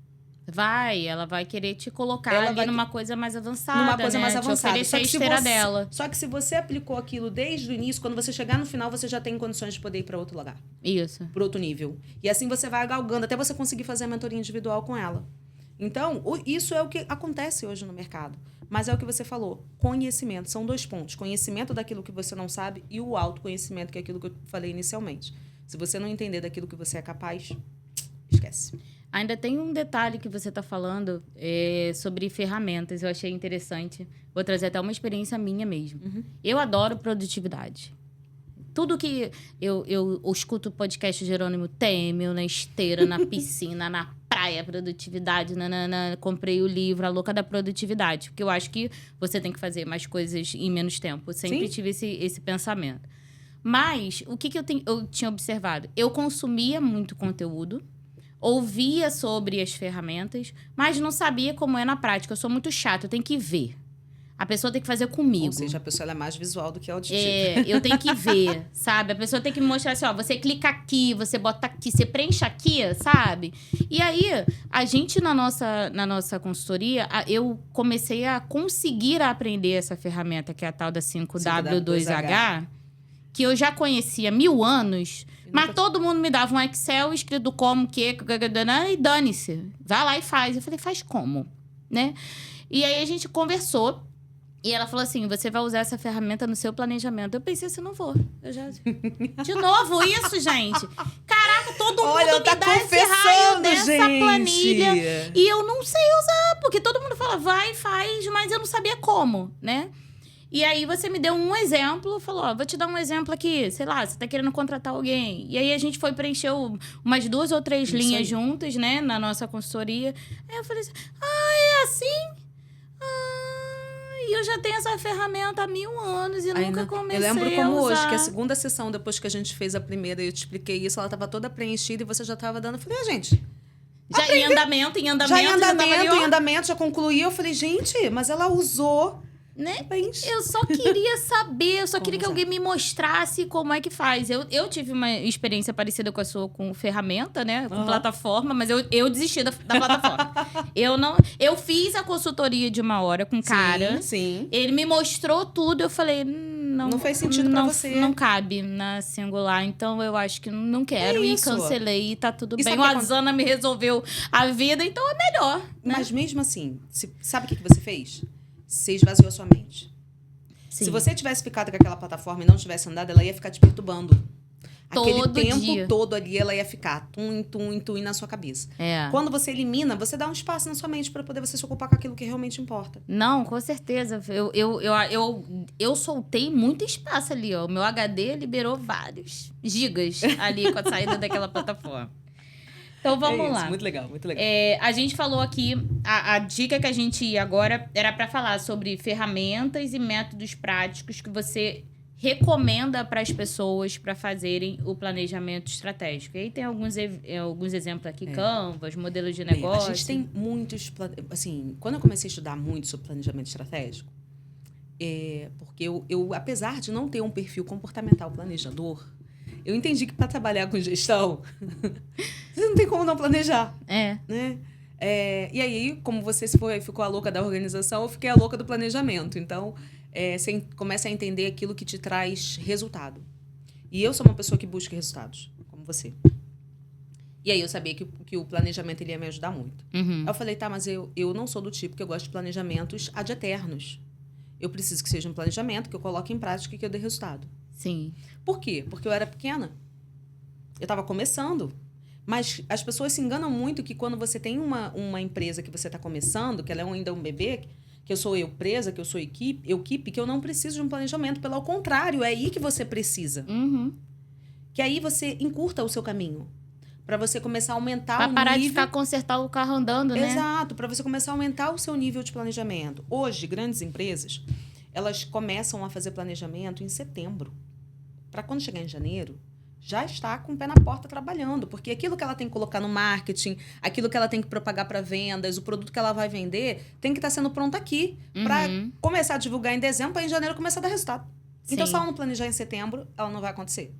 Ela vai querer te colocar numa coisa mais avançada, numa coisa né? mais avançada. Te oferecer a esteira dela. Só que se você aplicou aquilo desde o início, quando você chegar no final, você já tem condições de poder ir para outro lugar. Isso. Para outro nível. E assim você vai galgando até você conseguir fazer a mentoria individual com ela. Então, isso é o que acontece hoje no mercado. Mas é o que você falou, conhecimento. São 2 pontos. Conhecimento daquilo que você não sabe e o autoconhecimento, que é aquilo que eu falei inicialmente. Se você não entender daquilo que você é capaz, esquece. Ainda tem um detalhe que você está falando sobre ferramentas. Eu achei interessante. Vou trazer até uma experiência minha mesmo. Eu adoro produtividade. Tudo que eu escuto podcast Jerônimo Temel, na esteira, na piscina, na praia, produtividade, comprei o livro A Louca da Produtividade, porque eu acho que você tem que fazer mais coisas em menos tempo. Eu sempre tive esse pensamento. Mas, o que eu tinha observado? Eu consumia muito conteúdo, ouvia sobre as ferramentas, mas não sabia como é na prática. Eu sou muito chata, eu tenho que ver. A pessoa tem que fazer comigo. Ou seja, a pessoa ela é mais visual do que auditiva. Eu tenho que ver, sabe? A pessoa tem que me mostrar assim, ó, você clica aqui, você bota aqui, você preenche aqui, sabe? E aí, a gente na nossa consultoria, eu comecei a conseguir aprender essa ferramenta, que é a tal da 5W2H, que eu já conhecia há 1000 anos, mas todo mundo me dava um Excel escrito como, que, e dane-se. Vai lá e faz. Eu falei, faz como? Né? E aí, a gente conversou. E ela falou assim, você vai usar essa ferramenta no seu planejamento. Eu pensei assim, não vou. Eu já... De novo isso, gente. Caraca, todo mundo me dá esse raio dessa planilha. E eu não sei usar, porque todo mundo fala, vai, faz, mas eu não sabia como, né? E aí você me deu um exemplo, falou, ó, vou te dar um exemplo aqui. Sei lá, você tá querendo contratar alguém. E aí a gente foi preencher umas 2 ou 3 linhas juntas, né? Na nossa consultoria. Aí eu falei assim, é assim? E eu já tenho essa ferramenta há 1000 anos e nunca comecei a usar. Eu lembro como hoje, que a segunda sessão, depois que a gente fez a primeira, eu te expliquei isso, ela estava toda preenchida e você já estava dando. Eu falei, gente... Já em andamento. Já em andamento, já concluí. Eu falei, gente, mas ela usou... Né? Eu só queria saber, eu só queria que alguém me mostrasse como é que faz. Eu tive uma experiência parecida com a sua, com ferramenta, né? Com plataforma, mas eu desisti da plataforma. Eu fiz a consultoria de 1 hora com o cara. Sim. Ele me mostrou tudo, eu falei... Não fez sentido pra você. Não cabe na Singular, então eu acho que não quero. E cancelei, e tá tudo bem. O Azana me resolveu a vida, então é melhor. Né? Mas mesmo assim, sabe o que você fez? Você esvaziou a sua mente. Sim. Se você tivesse ficado com aquela plataforma e não tivesse andado, ela ia ficar te perturbando. Aquele tempo todo ali, ela ia ficar tum na sua cabeça. Quando você elimina, você dá um espaço na sua mente para poder você se ocupar com aquilo que realmente importa. Não, com certeza. Eu soltei muito espaço ali, ó. O meu HD liberou vários gigas ali com a saída daquela plataforma. Então, vamos lá. Muito legal, muito legal. A gente falou aqui, a dica que a gente ia agora era para falar sobre ferramentas e métodos práticos que você recomenda para as pessoas para fazerem o planejamento estratégico. E aí tem alguns exemplos aqui, Canvas, modelos de negócio. A gente tem muitos... Assim, quando eu comecei a estudar muito sobre planejamento estratégico, porque eu, apesar de não ter um perfil comportamental planejador, eu entendi que para trabalhar com gestão, você não tem como não planejar. Né? E aí, como você ficou a louca da organização, eu fiquei a louca do planejamento. Então, você começa a entender aquilo que te traz resultado. E eu sou uma pessoa que busca resultados, como você. E aí, eu sabia que o planejamento ele ia me ajudar muito. Aí eu falei, tá, mas eu não sou do tipo que eu gosto de planejamentos ad eternos. Eu preciso que seja um planejamento que eu coloque em prática e que eu dê resultado. Sim. Por quê? Porque eu era pequena. Eu estava começando. Mas as pessoas se enganam muito que quando você tem uma empresa que você está começando, que ela é ainda um bebê, que eu sou empresa, que eu sou equipe, que eu não preciso de um planejamento. Pelo contrário, é aí que você precisa. Que aí você encurta o seu caminho. Para você começar a aumentar o nível... Para parar de ficar consertar o carro andando, né? Exato. Para você começar a aumentar o seu nível de planejamento. Hoje, grandes empresas... elas começam a fazer planejamento em setembro. Para quando chegar em janeiro, já está com o pé na porta trabalhando. Porque aquilo que ela tem que colocar no marketing, aquilo que ela tem que propagar para vendas, o produto que ela vai vender, tem que estar sendo pronto aqui. Para começar a divulgar em dezembro, para em janeiro começar a dar resultado. Então, se ela não planejar em setembro, ela não vai acontecer.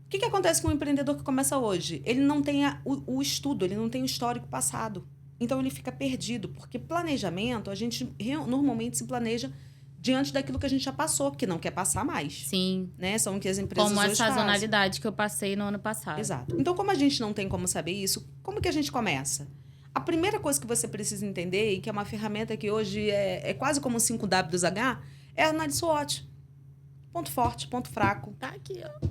O que acontece com um empreendedor que começa hoje? Ele não tem o estudo, ele não tem o histórico passado. Então, ele fica perdido, porque planejamento, a gente normalmente se planeja diante daquilo que a gente já passou, que não quer passar mais. Sim. Né? São o que as empresas como a hoje fazem. sazonalidade que eu passei no ano passado. Exato. Então, como a gente não tem como saber isso, como que a gente começa? A primeira coisa que você precisa entender, e que é uma ferramenta que hoje é quase como o 5W2H, é a análise SWOT. Ponto forte, ponto fraco. Tá aqui, ó.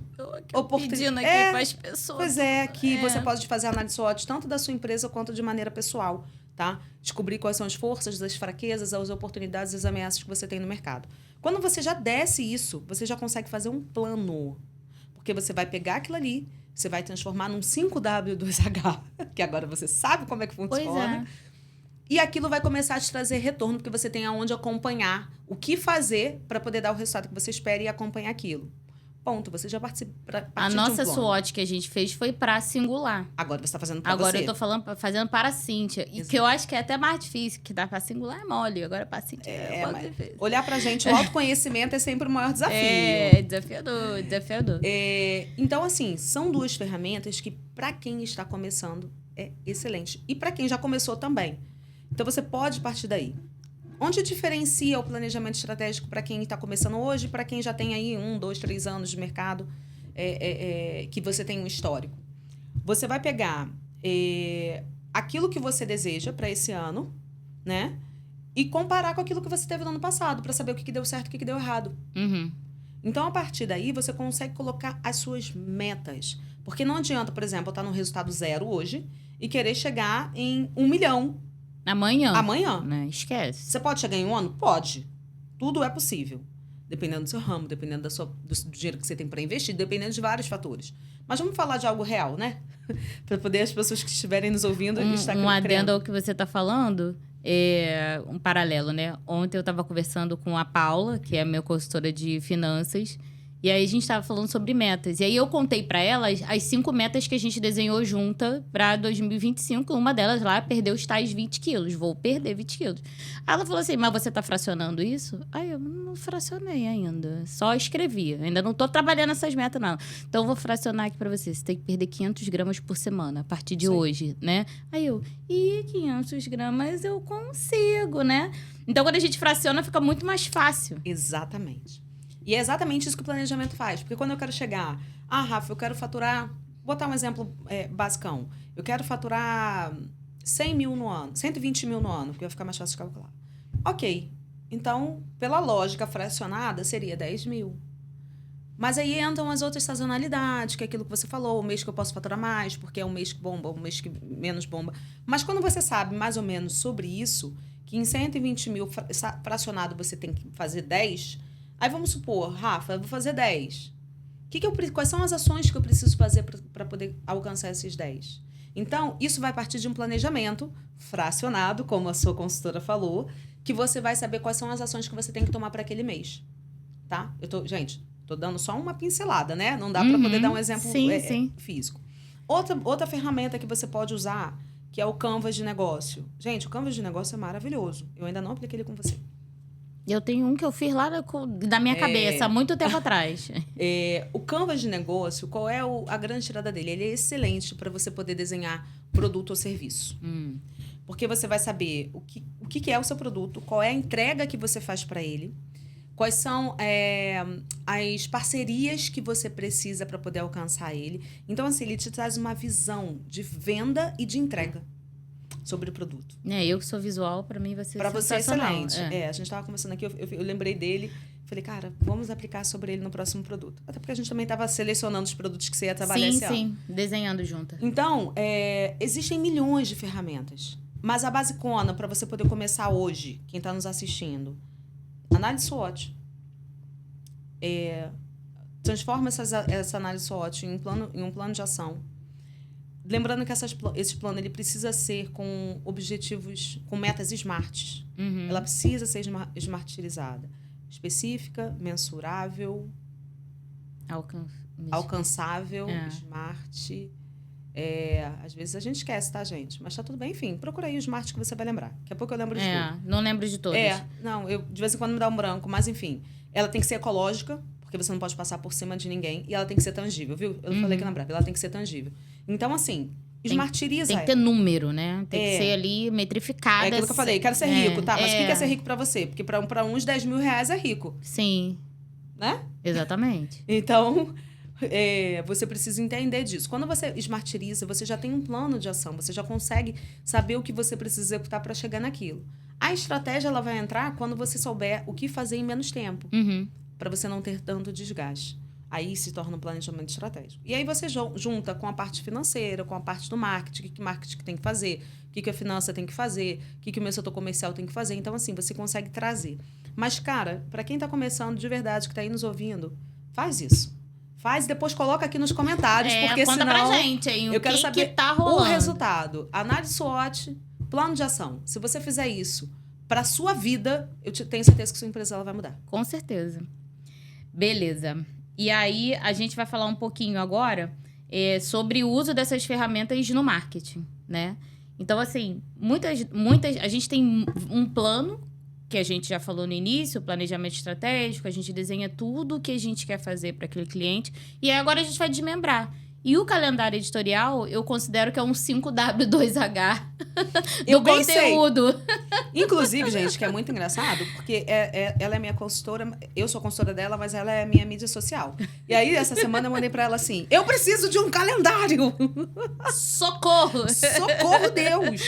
Pedindo aqui para as pessoas. Pois é, que você pode fazer análise SWOT tanto da sua empresa quanto de maneira pessoal, tá? Descobrir quais são as forças, as fraquezas, as oportunidades e as ameaças que você tem no mercado. Quando você já desce isso, você já consegue fazer um plano. Porque você vai pegar aquilo ali, você vai transformar num 5W2H, que agora você sabe como é que funciona. Pois é. E aquilo vai começar a te trazer retorno, porque você tem aonde acompanhar o que fazer para poder dar o resultado que você espera e acompanhar aquilo. Ponto. Você já partiu A nossa SWOT que a gente fez foi para singular. Agora você está fazendo para Agora você. eu tô fazendo para a Cíntia. E que eu acho que é até mais difícil, que dá para singular é mole. Agora para a Cíntia é mais difícil. Olhar pra gente, o autoconhecimento é sempre o maior desafio. É, desafiador. Então, assim, são duas ferramentas que, para quem está começando, é excelente. E para quem já começou também. Então, você pode partir daí. Onde diferencia o planejamento estratégico para quem está começando hoje e para quem já tem aí 1, 2, 3 anos de mercado, que você tem um histórico? Você vai pegar aquilo que você deseja para esse ano, né? E comparar com aquilo que você teve no ano passado, para saber o que deu certo e o que deu errado. Uhum. Então, a partir daí, você consegue colocar as suas metas. Porque não adianta, por exemplo, eu estar no resultado 0 hoje e querer chegar em 1 milhão. Amanhã. Né? Esquece. Você pode chegar em 1 ano? Pode. Tudo é possível. Dependendo do seu ramo, dependendo do dinheiro que você tem para investir, dependendo de vários fatores. Mas vamos falar de algo real, né? Para poder as pessoas que estiverem nos ouvindo estar um adendo ao que você está falando, um paralelo, né? Ontem eu estava conversando com a Paula, que é minha consultora de finanças, e aí a gente estava falando sobre metas. E aí eu contei para ela as 5 metas que a gente desenhou junta para 2025. Uma delas lá, perder os tais 20 quilos. Vou perder 20 quilos. Aí ela falou assim, mas você tá fracionando isso? Aí eu não fracionei ainda. Só escrevi. Ainda não tô trabalhando essas metas, não. Então eu vou fracionar aqui para você. Você tem que perder 500 gramas por semana, a partir de hoje, né? Aí eu, 500 gramas eu consigo, né? Então quando a gente fraciona, fica muito mais fácil. Exatamente. E é exatamente isso que o planejamento faz. Porque quando eu quero chegar... Rafa, eu quero faturar... Vou botar um exemplo basicão. Eu quero faturar 100 mil no ano. 120 mil no ano, porque vai ficar mais fácil de calcular. Ok. Então, pela lógica fracionada, seria 10 mil. Mas aí entram as outras sazonalidades, que é aquilo que você falou. O mês que eu posso faturar mais, porque é um mês que bomba, um mês que menos bomba. Mas quando você sabe mais ou menos sobre isso, que em 120 mil fracionado você tem que fazer 10... Aí vamos supor, Rafa, eu vou fazer 10. Quais são as ações que eu preciso fazer para poder alcançar esses 10? Então, isso vai partir de um planejamento fracionado, como a sua consultora falou, que você vai saber quais são as ações que você tem que tomar para aquele mês. Tá? Gente, tô dando só uma pincelada, né? Não dá para poder dar um exemplo físico. Outra ferramenta que você pode usar, que é o Canvas de negócio. Gente, o Canvas de negócio é maravilhoso. Eu ainda não apliquei ele com você. Eu tenho um que eu fiz lá da minha cabeça, há muito tempo atrás. O Canvas de negócio, qual é a grande tirada dele? Ele é excelente para você poder desenhar produto ou serviço. Porque você vai saber o que é o seu produto, qual é a entrega que você faz para ele, quais são as parcerias que você precisa para poder alcançar ele. Então, assim, ele te traz uma visão de venda e de entrega sobre o produto. Eu que sou visual, para mim vai ser sensacional. Para você é excelente. A gente estava conversando aqui, eu lembrei dele, falei, cara, vamos aplicar sobre ele no próximo produto. Até porque a gente também estava selecionando os produtos que você ia trabalhar esse ano. Sim, desenhando junto. Então, existem milhões de ferramentas, mas a basicona para você poder começar hoje, quem está nos assistindo, análise SWOT. Transforma essa análise SWOT em um plano de ação. Lembrando que esse plano ele precisa ser com objetivos, com metas smarts. Ela precisa ser smartizada. Específica, mensurável, alcançável, smart. Às vezes a gente esquece, tá, gente? Mas tá tudo bem. Enfim, procura aí o smart que você vai lembrar. Daqui a pouco eu lembro de tudo. Não lembro de todos. De vez em quando me dá um branco. Mas, enfim, ela tem que ser ecológica, porque você não pode passar por cima de ninguém. E ela tem que ser tangível, viu? Eu falei que lembrava. Ela tem que ser tangível. Então, assim, smartiza. Tem que ter número, né? Tem que ser ali metrificada. É aquilo que eu falei. Quero ser rico, tá? Mas o que é ser rico pra você? Porque pra uns 10 mil reais é rico. Sim. Né? Exatamente. Então, você precisa entender disso. Quando você smartiza, você já tem um plano de ação. Você já consegue saber o que você precisa executar para chegar naquilo. A estratégia ela vai entrar quando você souber o que fazer em menos tempo. Para você não ter tanto desgaste. Aí se torna um planejamento estratégico. E aí você junta com a parte financeira, com a parte do marketing, o que o marketing tem que fazer, o que a finança tem que fazer, o que o meu setor comercial tem que fazer. Então, assim, você consegue trazer. Mas, cara, para quem está começando de verdade, que está aí nos ouvindo, faz isso. Faz e depois coloca aqui nos comentários, porque conta senão pra gente, hein, eu quero saber que tá rolando. O resultado. Análise SWOT, plano de ação. Se você fizer isso para sua vida, eu tenho certeza que sua empresa ela vai mudar. Com certeza. Beleza. E aí, a gente vai falar um pouquinho agora sobre o uso dessas ferramentas no marketing, né? Então, assim, muitas a gente tem um plano, que a gente já falou no início, planejamento estratégico, a gente desenha tudo o que a gente quer fazer para aquele cliente, e aí agora a gente vai desmembrar. E o calendário editorial, eu considero que é um 5W2H do conteúdo. Inclusive, gente, que é muito engraçado, porque ela é minha consultora, eu sou consultora dela, mas ela é minha mídia social. E aí, essa semana, eu mandei pra ela assim, eu preciso de um calendário! Socorro! Socorro, Deus!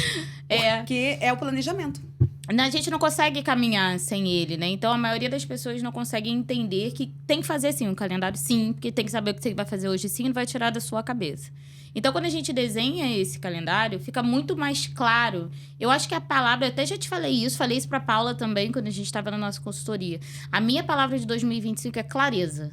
Porque é o planejamento. A gente não consegue caminhar sem ele, né? Então, a maioria das pessoas não consegue entender que tem que fazer, sim, um calendário, sim. Porque tem que saber o que você vai fazer hoje, sim, não vai tirar da sua cabeça. Então, quando a gente desenha esse calendário, fica muito mais claro. Eu acho que a palavra... Eu até já te falei isso pra Paula também, quando a gente estava na nossa consultoria. A minha palavra de 2025 é clareza.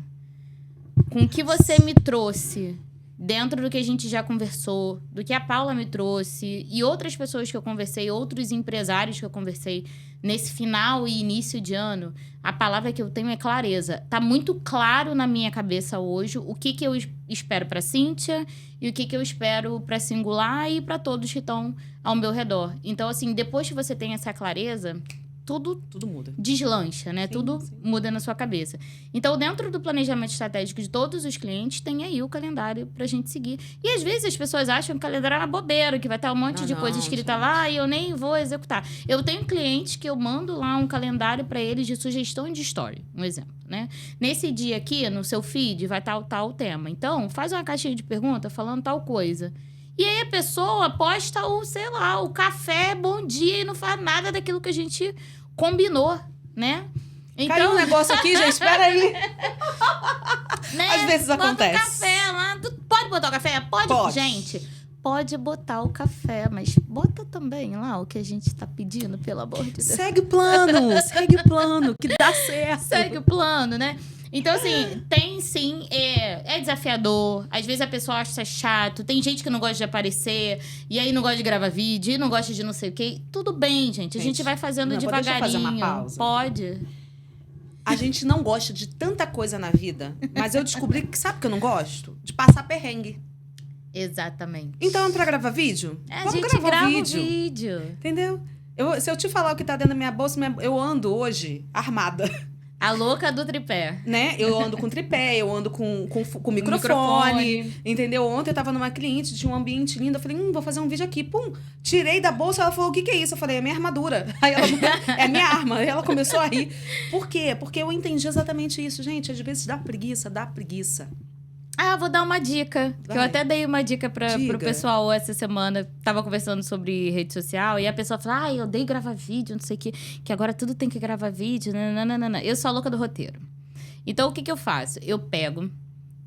Com o que você me trouxe... dentro do que a gente já conversou, do que a Paula me trouxe e outras pessoas que eu conversei, outros empresários que eu conversei nesse final e início de ano, a palavra que eu tenho é clareza. Tá muito claro na minha cabeça hoje o que eu espero para Cíntia e o que eu espero para Singular e para todos que estão ao meu redor. Então, assim, depois que você tem essa clareza... Tudo muda. Deslancha, né? Sim, tudo sim. muda na sua cabeça. Então, dentro do planejamento estratégico de todos os clientes, tem aí o calendário pra gente seguir. E, às vezes, as pessoas acham que o calendário é uma bobeira, que vai estar um monte de coisa escrita lá e eu nem vou executar. Eu tenho clientes que eu mando lá um calendário pra eles de sugestão de story, um exemplo, né? Nesse dia aqui, no seu feed, vai estar tal tema. Então, faz uma caixinha de pergunta falando tal coisa. E aí a pessoa posta o café, bom dia, e não faz nada daquilo que a gente combinou, né? Então... Caiu um negócio aqui, gente, espera aí. Né? Às vezes acontece. Bota o café lá. Pode botar o café? Pode. Gente, pode botar o café, mas bota também lá o que a gente tá pedindo, pelo amor de Deus. Segue o plano, que dá certo. Segue o plano, né? Então, assim, tem sim, é desafiador. Às vezes a pessoa acha chato. Tem gente que não gosta de aparecer, e aí não gosta de gravar vídeo, e não gosta de não sei o quê. Tudo bem, gente. A gente vai fazendo devagarinho. Deixa eu fazer uma pausa. Pode. A gente não gosta de tanta coisa na vida, mas eu descobri que, sabe que eu não gosto? De passar perrengue. Exatamente. Então, pra gravar vídeo? A gente grava o vídeo. Entendeu? Se eu te falar o que tá dentro da minha bolsa, eu ando hoje armada. A louca do tripé. Né? Eu ando com tripé, eu ando com microfone, entendeu? Ontem eu tava numa cliente, tinha um ambiente lindo, eu falei, vou fazer um vídeo aqui. Pum, tirei da bolsa, ela falou, o que é isso? Eu falei, é minha armadura. Aí ela, é minha arma. Aí ela começou a rir. Por quê? Porque eu entendi exatamente isso. Gente, às vezes dá preguiça. Vou dar uma dica. Que eu até dei uma dica pro pessoal essa semana. Tava conversando sobre rede social. E a pessoa falou, eu odeio gravar vídeo, não sei o quê. Que agora tudo tem que gravar vídeo. Não. Eu sou a louca do roteiro. Então, o que eu faço? Eu pego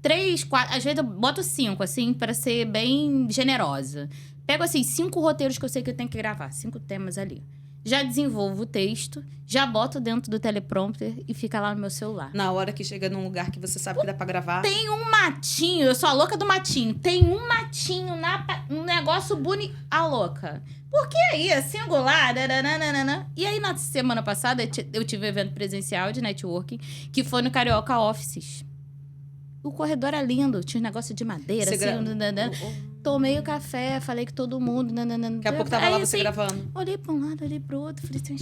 3, 4... Às vezes eu boto 5, assim, pra ser bem generosa. Pego, assim, 5 roteiros que eu sei que eu tenho que gravar. 5 temas ali. Já desenvolvo o texto, já boto dentro do teleprompter e fica lá no meu celular. Na hora que chega num lugar que você sabe que dá pra gravar. Tem um matinho, eu sou a louca do matinho. Tem um matinho, um negócio bonito. A louca. Porque aí é singular. Nananana. E aí, na semana passada, eu tive um evento presencial de networking, que foi no Carioca Offices. O corredor era lindo, tinha um negócio de madeira, Tomei o café, falei com todo mundo. Daqui a pouco tava lá você gravando. Olhei pra um lado, olhei pro outro. Falei assim,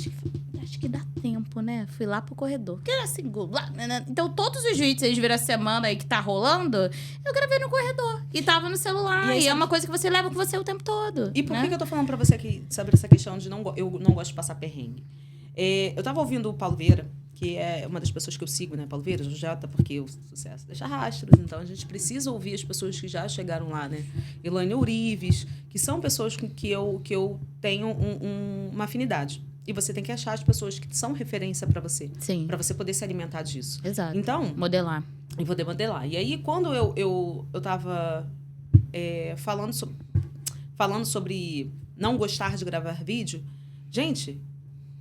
acho que dá tempo, né? Fui lá pro corredor. Que era assim, então todos os vídeos aí de semana aí que tá rolando, eu gravei no corredor. E tava no celular. E é uma coisa que você leva com você o tempo todo. E por que eu tô falando pra você aqui sobre essa questão de eu não gosto de passar perrengue? Eu tava ouvindo o Paulo Vieira, que é uma das pessoas que eu sigo, né? Paulo Vieira, Jota, porque o sucesso deixa rastros. Então, a gente precisa ouvir as pessoas que já chegaram lá, né? Elaine Ourives, que são pessoas com que eu tenho uma afinidade. E você tem que achar as pessoas que são referência para você. Sim. Para você poder se alimentar disso. Exato. Então... Modelar. E vou demodelar. E aí, quando eu tava falando sobre não gostar de gravar vídeo, gente,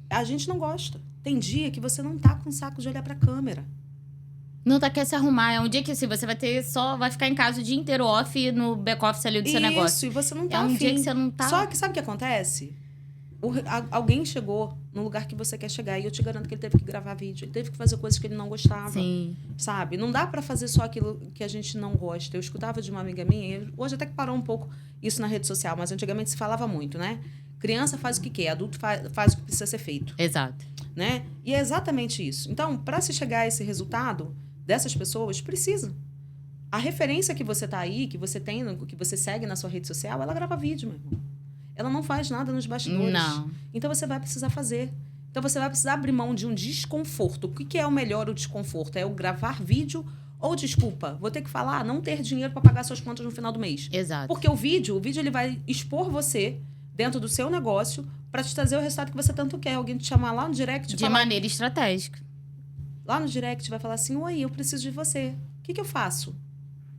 a gente não gosta. Tem dia que você não tá com saco de olhar pra câmera. Não tá quer se arrumar. É um dia que assim, você vai ficar em casa o dia inteiro off no back-office ali do seu negócio. Isso, e você não tá É um afim. dia que você não tá... Só que sabe o que acontece? Alguém chegou no lugar que você quer chegar e eu te garanto que ele teve que gravar vídeo. Ele teve que fazer coisas que ele não gostava. Sim. Sabe? Não dá pra fazer só aquilo que a gente não gosta. Eu escutava de uma amiga minha, hoje até que parou um pouco isso na rede social, mas antigamente se falava muito, né? Criança faz o que quer, adulto faz o que precisa ser feito. Exato. Né? E é exatamente isso. Então, para se chegar a esse resultado dessas pessoas, precisa. A referência que você tá aí, que você tem, que você segue na sua rede social, ela grava vídeo, meu irmão. Ela não faz nada nos bastidores. Não. Então, você vai precisar fazer. Então, você vai precisar abrir mão de um desconforto. O que é o melhor, o desconforto? É o gravar vídeo ou, desculpa, vou ter que falar, não ter dinheiro para pagar suas contas no final do mês. Exato. Porque o vídeo ele vai expor você dentro do seu negócio para te trazer o resultado que você tanto quer. Alguém te chamar lá no direct... De maneira estratégica. Lá no direct vai falar assim, oi, eu preciso de você. O que eu faço?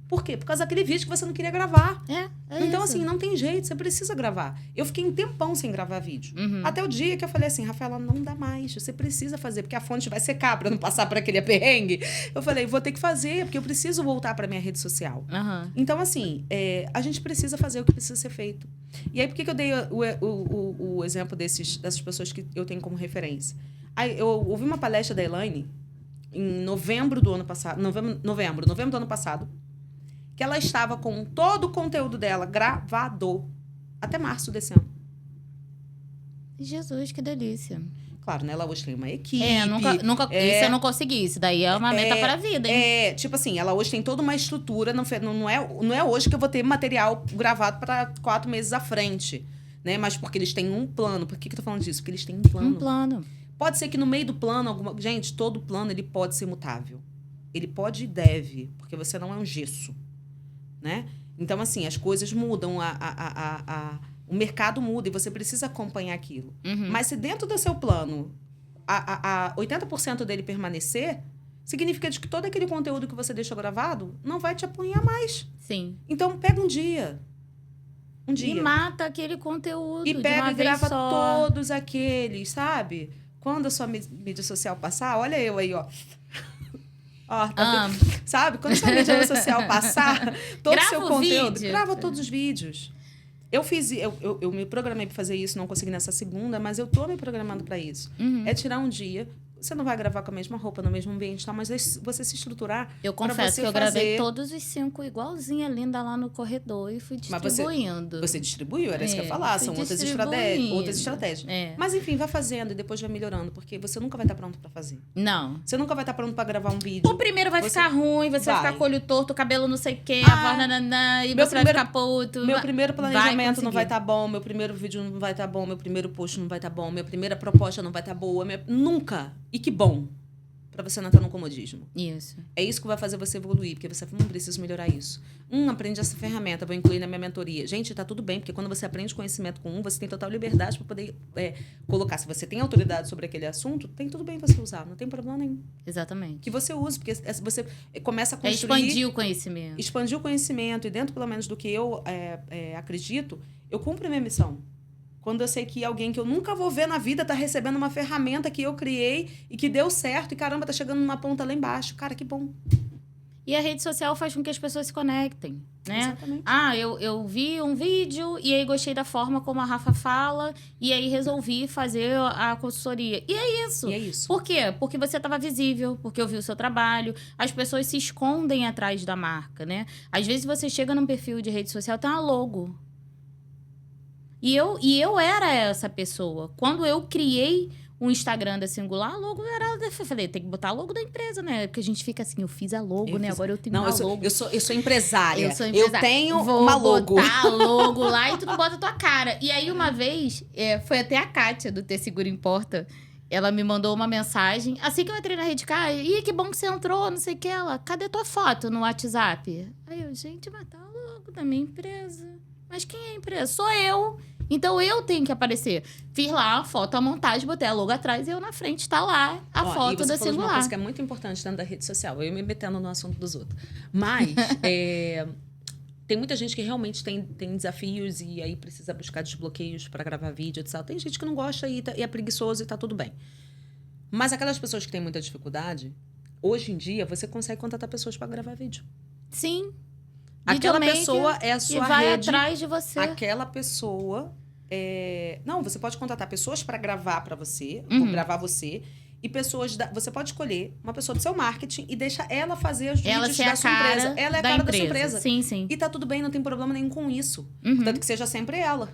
Por quê? Por causa daquele vídeo que você não queria gravar. Então, isso. assim, não tem jeito, você precisa gravar. Eu fiquei um tempão sem gravar vídeo. Uhum. Até o dia que eu falei assim, Rafaela, não dá mais, você precisa fazer, porque a fonte vai secar para não passar por aquele perrengue. Eu falei, vou ter que fazer, porque eu preciso voltar para minha rede social. Uhum. Então, assim, a gente precisa fazer o que precisa ser feito. E aí, por que eu dei o exemplo dessas pessoas que eu tenho como referência? Aí, eu ouvi uma palestra da Elaine em novembro do ano passado, novembro do ano passado, que ela estava com todo o conteúdo dela gravado até março desse ano. Jesus, que delícia. Claro, né? Ela hoje tem uma equipe. Isso eu não consegui. Isso daí é uma meta para a vida, hein? Tipo assim, ela hoje tem toda uma estrutura. Não é hoje que eu vou ter material gravado para 4 meses à frente. Né? Mas porque eles têm um plano. Por que eu tô falando disso? Porque eles têm um plano. Um plano. Pode ser que no meio do plano, gente, todo plano ele pode ser mutável. Ele pode e deve, porque você não é um gesso. Né? Então, assim, as coisas mudam, o mercado muda e você precisa acompanhar aquilo. Uhum. Mas se dentro do seu plano 80% dele permanecer, significa que todo aquele conteúdo que você deixou gravado não vai te apoiar mais. Sim. Então, pega um dia. E mata aquele conteúdo. E pega e grava só. todos aqueles, sabe? Quando a sua mídia social passar, olha eu aí, ó. Ó, sabe? Quando a sua mídia social passar, todo o seu conteúdo, grava todos os vídeos. Eu me programei para fazer isso, não consegui nessa segunda, mas eu tô me programando para isso. Uhum. É tirar um dia. Você não vai gravar com a mesma roupa, no mesmo ambiente, tá? Mas você se estruturar. Eu confesso que eu gravei todos os 5 igualzinha, linda, lá no corredor e fui distribuindo. Você distribuiu? Era isso que eu ia falar. São outras estratégias. Mas, enfim, vai fazendo e depois vai melhorando, porque você nunca vai estar pronto para fazer. Não. Você nunca vai estar pronto para gravar um vídeo. O primeiro vai ficar ruim, você vai ficar com o olho torto, o cabelo não sei o quê, e você vai ficar puto. Meu primeiro planejamento não vai estar bom, meu primeiro vídeo não vai estar bom, meu primeiro post não vai estar bom, minha primeira proposta não vai estar boa. Nunca. E que bom, para você não estar no comodismo. Isso. É isso que vai fazer você evoluir, porque você não precisa melhorar isso. Aprende essa ferramenta, vou incluir na minha mentoria. Gente, tá tudo bem, porque quando você aprende conhecimento com você tem total liberdade para poder colocar. Se você tem autoridade sobre aquele assunto, tem tudo bem você usar, não tem problema nenhum. Exatamente. Que você use, porque você começa a construir... expandir o conhecimento. Expandir o conhecimento, e dentro, pelo menos, do que eu acredito, eu cumpro a minha missão. Quando eu sei que alguém que eu nunca vou ver na vida tá recebendo uma ferramenta que eu criei e que deu certo e, caramba, tá chegando numa ponta lá embaixo. Cara, que bom. E a rede social faz com que as pessoas se conectem, né? Exatamente. Eu vi um vídeo e aí gostei da forma como a Rafa fala e aí resolvi fazer a consultoria. E é isso. E é isso. Por quê? Porque você estava visível, porque eu vi o seu trabalho. As pessoas se escondem atrás da marca, né? Às vezes você chega num perfil de rede social, tem uma logo. E eu era essa pessoa. Quando eu criei o Instagram da Singular, a logo era... Eu falei, tem que botar a logo da empresa, né? Porque a gente fica assim, eu fiz a logo, né? Agora eu tenho uma logo. Eu sou empresária. Eu sou empresária. Eu tenho Vou uma logo. botar a logo lá e tu não bota a tua cara. E aí, uma vez, foi até a Kátia, do Ter Seguro Importa. Ela me mandou uma mensagem. Assim que eu entrei na Rede Kai, ih, que bom que você entrou, não sei o que. Ela, cadê tua foto no WhatsApp? Aí eu, gente, mas tá a logo da minha empresa. Mas quem é a empresa? Sou eu. Então eu tenho que aparecer. Fiz lá a foto, a montagem, botei a logo atrás e eu na frente tá lá a foto da Singular. Uma Singular. coisa que é muito importante dentro da rede social, eu me metendo no assunto dos outros. Mas tem muita gente que realmente tem desafios e aí precisa buscar desbloqueios para gravar vídeo, etc. Tem gente que não gosta e é preguiçoso e tá tudo bem. Mas aquelas pessoas que têm muita dificuldade, hoje em dia você consegue contratar pessoas para gravar vídeo. Sim. Aquela pessoa é a sua e vai rede. atrás de você. Aquela pessoa não, você pode contratar pessoas para gravar para você, Uhum. gravar você. E pessoas você pode escolher uma pessoa do seu marketing e deixa ela fazer os vídeos da sua empresa. Ela é a cara da sua empresa. Sim, sim. E tá tudo bem, não tem problema nenhum com isso. Uhum. Tanto que seja sempre ela.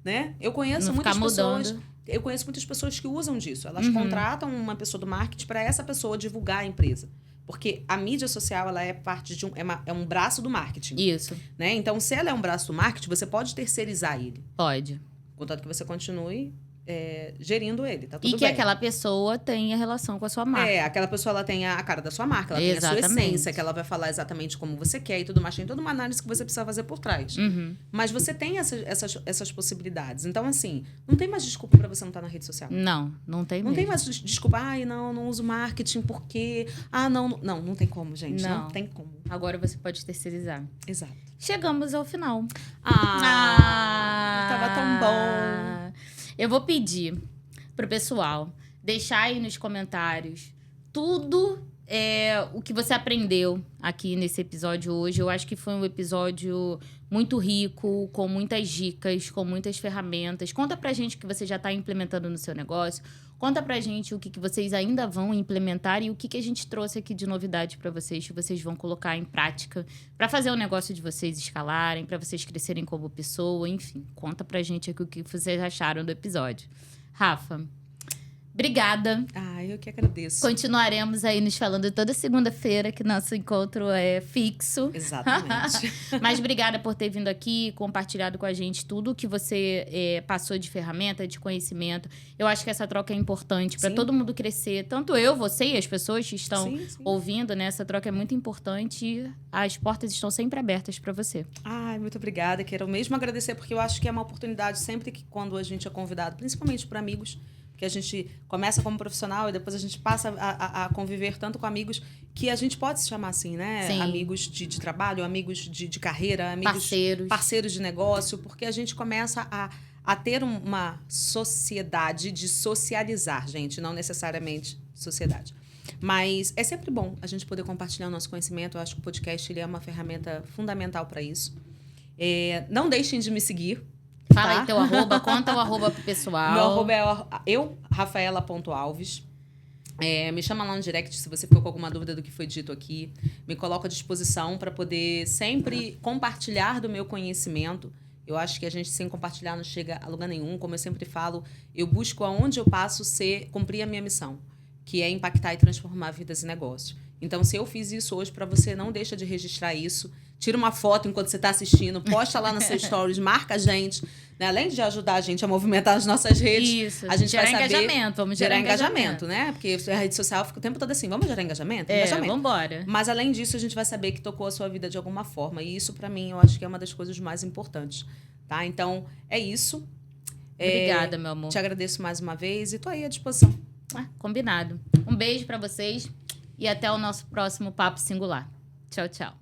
Né? Eu conheço Não muitas ficar pessoas. mudando. Eu conheço muitas pessoas que usam disso. Elas Uhum. contratam uma pessoa do marketing para essa pessoa divulgar a empresa. Porque a mídia social, ela é parte de um braço do marketing. Isso. Né? Então, se ela é um braço do marketing, você pode terceirizar ele. Pode. Contanto que você continue gerindo ele, tá tudo bem. E que aquela pessoa tenha relação com a sua marca. Aquela pessoa, ela tem a cara da sua marca, ela tem a sua essência, que ela vai falar exatamente como você quer e tudo mais. Tem toda uma análise que você precisa fazer por trás. Uhum. Mas você tem essas possibilidades. Então, assim, não tem mais desculpa pra você não estar na rede social. Não tem mesmo. Não tem mais desculpa. Não uso marketing porque... Não tem como, gente. Não tem como. Agora você pode terceirizar. Exato. Chegamos ao final. Tava tão bom. Eu vou pedir pro pessoal deixar aí nos comentários tudo o que você aprendeu aqui nesse episódio hoje. Eu acho que foi um episódio muito rico, com muitas dicas, com muitas ferramentas. Conta pra gente o que você já está implementando no seu negócio. Conta pra gente o que vocês ainda vão implementar e o que a gente trouxe aqui de novidade pra vocês, que vocês vão colocar em prática pra fazer o negócio de vocês escalarem, pra vocês crescerem como pessoa, enfim. Conta pra gente aqui o que vocês acharam do episódio. Rafa, obrigada. Eu que agradeço. Continuaremos aí nos falando toda segunda-feira, que nosso encontro é fixo. Exatamente. Mas obrigada por ter vindo aqui, compartilhado com a gente tudo que você passou de ferramenta, de conhecimento. Eu acho que essa troca é importante para todo mundo crescer. Tanto eu, você e as pessoas que estão ouvindo, né? Essa troca é muito importante e as portas estão sempre abertas para você. Muito obrigada. Quero mesmo agradecer, porque eu acho que é uma oportunidade sempre que quando a gente é convidado, principalmente para amigos, que a gente começa como profissional e depois a gente passa a conviver tanto com amigos que a gente pode se chamar assim, né? Sim. Amigos de trabalho, amigos de carreira, amigos parceiros de negócio, porque a gente começa a ter uma sociedade de socializar, gente, não necessariamente sociedade. Mas é sempre bom a gente poder compartilhar o nosso conhecimento. Eu acho que o podcast ele é uma ferramenta fundamental para isso. Não deixem de me seguir. Fala aí teu arroba, conta o arroba pro pessoal. Meu arroba é Rafaela.alves. Me chama lá no direct se você ficou com alguma dúvida do que foi dito aqui. Me coloco à disposição para poder sempre compartilhar do meu conhecimento. Eu acho que a gente sem compartilhar não chega a lugar nenhum. Como eu sempre falo, eu busco aonde eu passo cumprir a minha missão, que é impactar e transformar vidas e negócios. Então, se eu fiz isso hoje para você, não deixa de registrar isso. Tira uma foto enquanto você está assistindo, posta lá nas seus stories, marca a gente. Né? Além de ajudar a gente a movimentar as nossas redes, isso, a gente vai saber... engajamento, vamos gerar engajamento, né? Porque a rede social fica o tempo todo assim, vamos gerar engajamento? Vamos embora. Mas, além disso, a gente vai saber que tocou a sua vida de alguma forma. E isso, para mim, eu acho que é uma das coisas mais importantes. Tá? Então, é isso. Obrigada, meu amor. Te agradeço mais uma vez e tô aí à disposição. Combinado. Um beijo para vocês e até o nosso próximo Papo Singular. Tchau, tchau.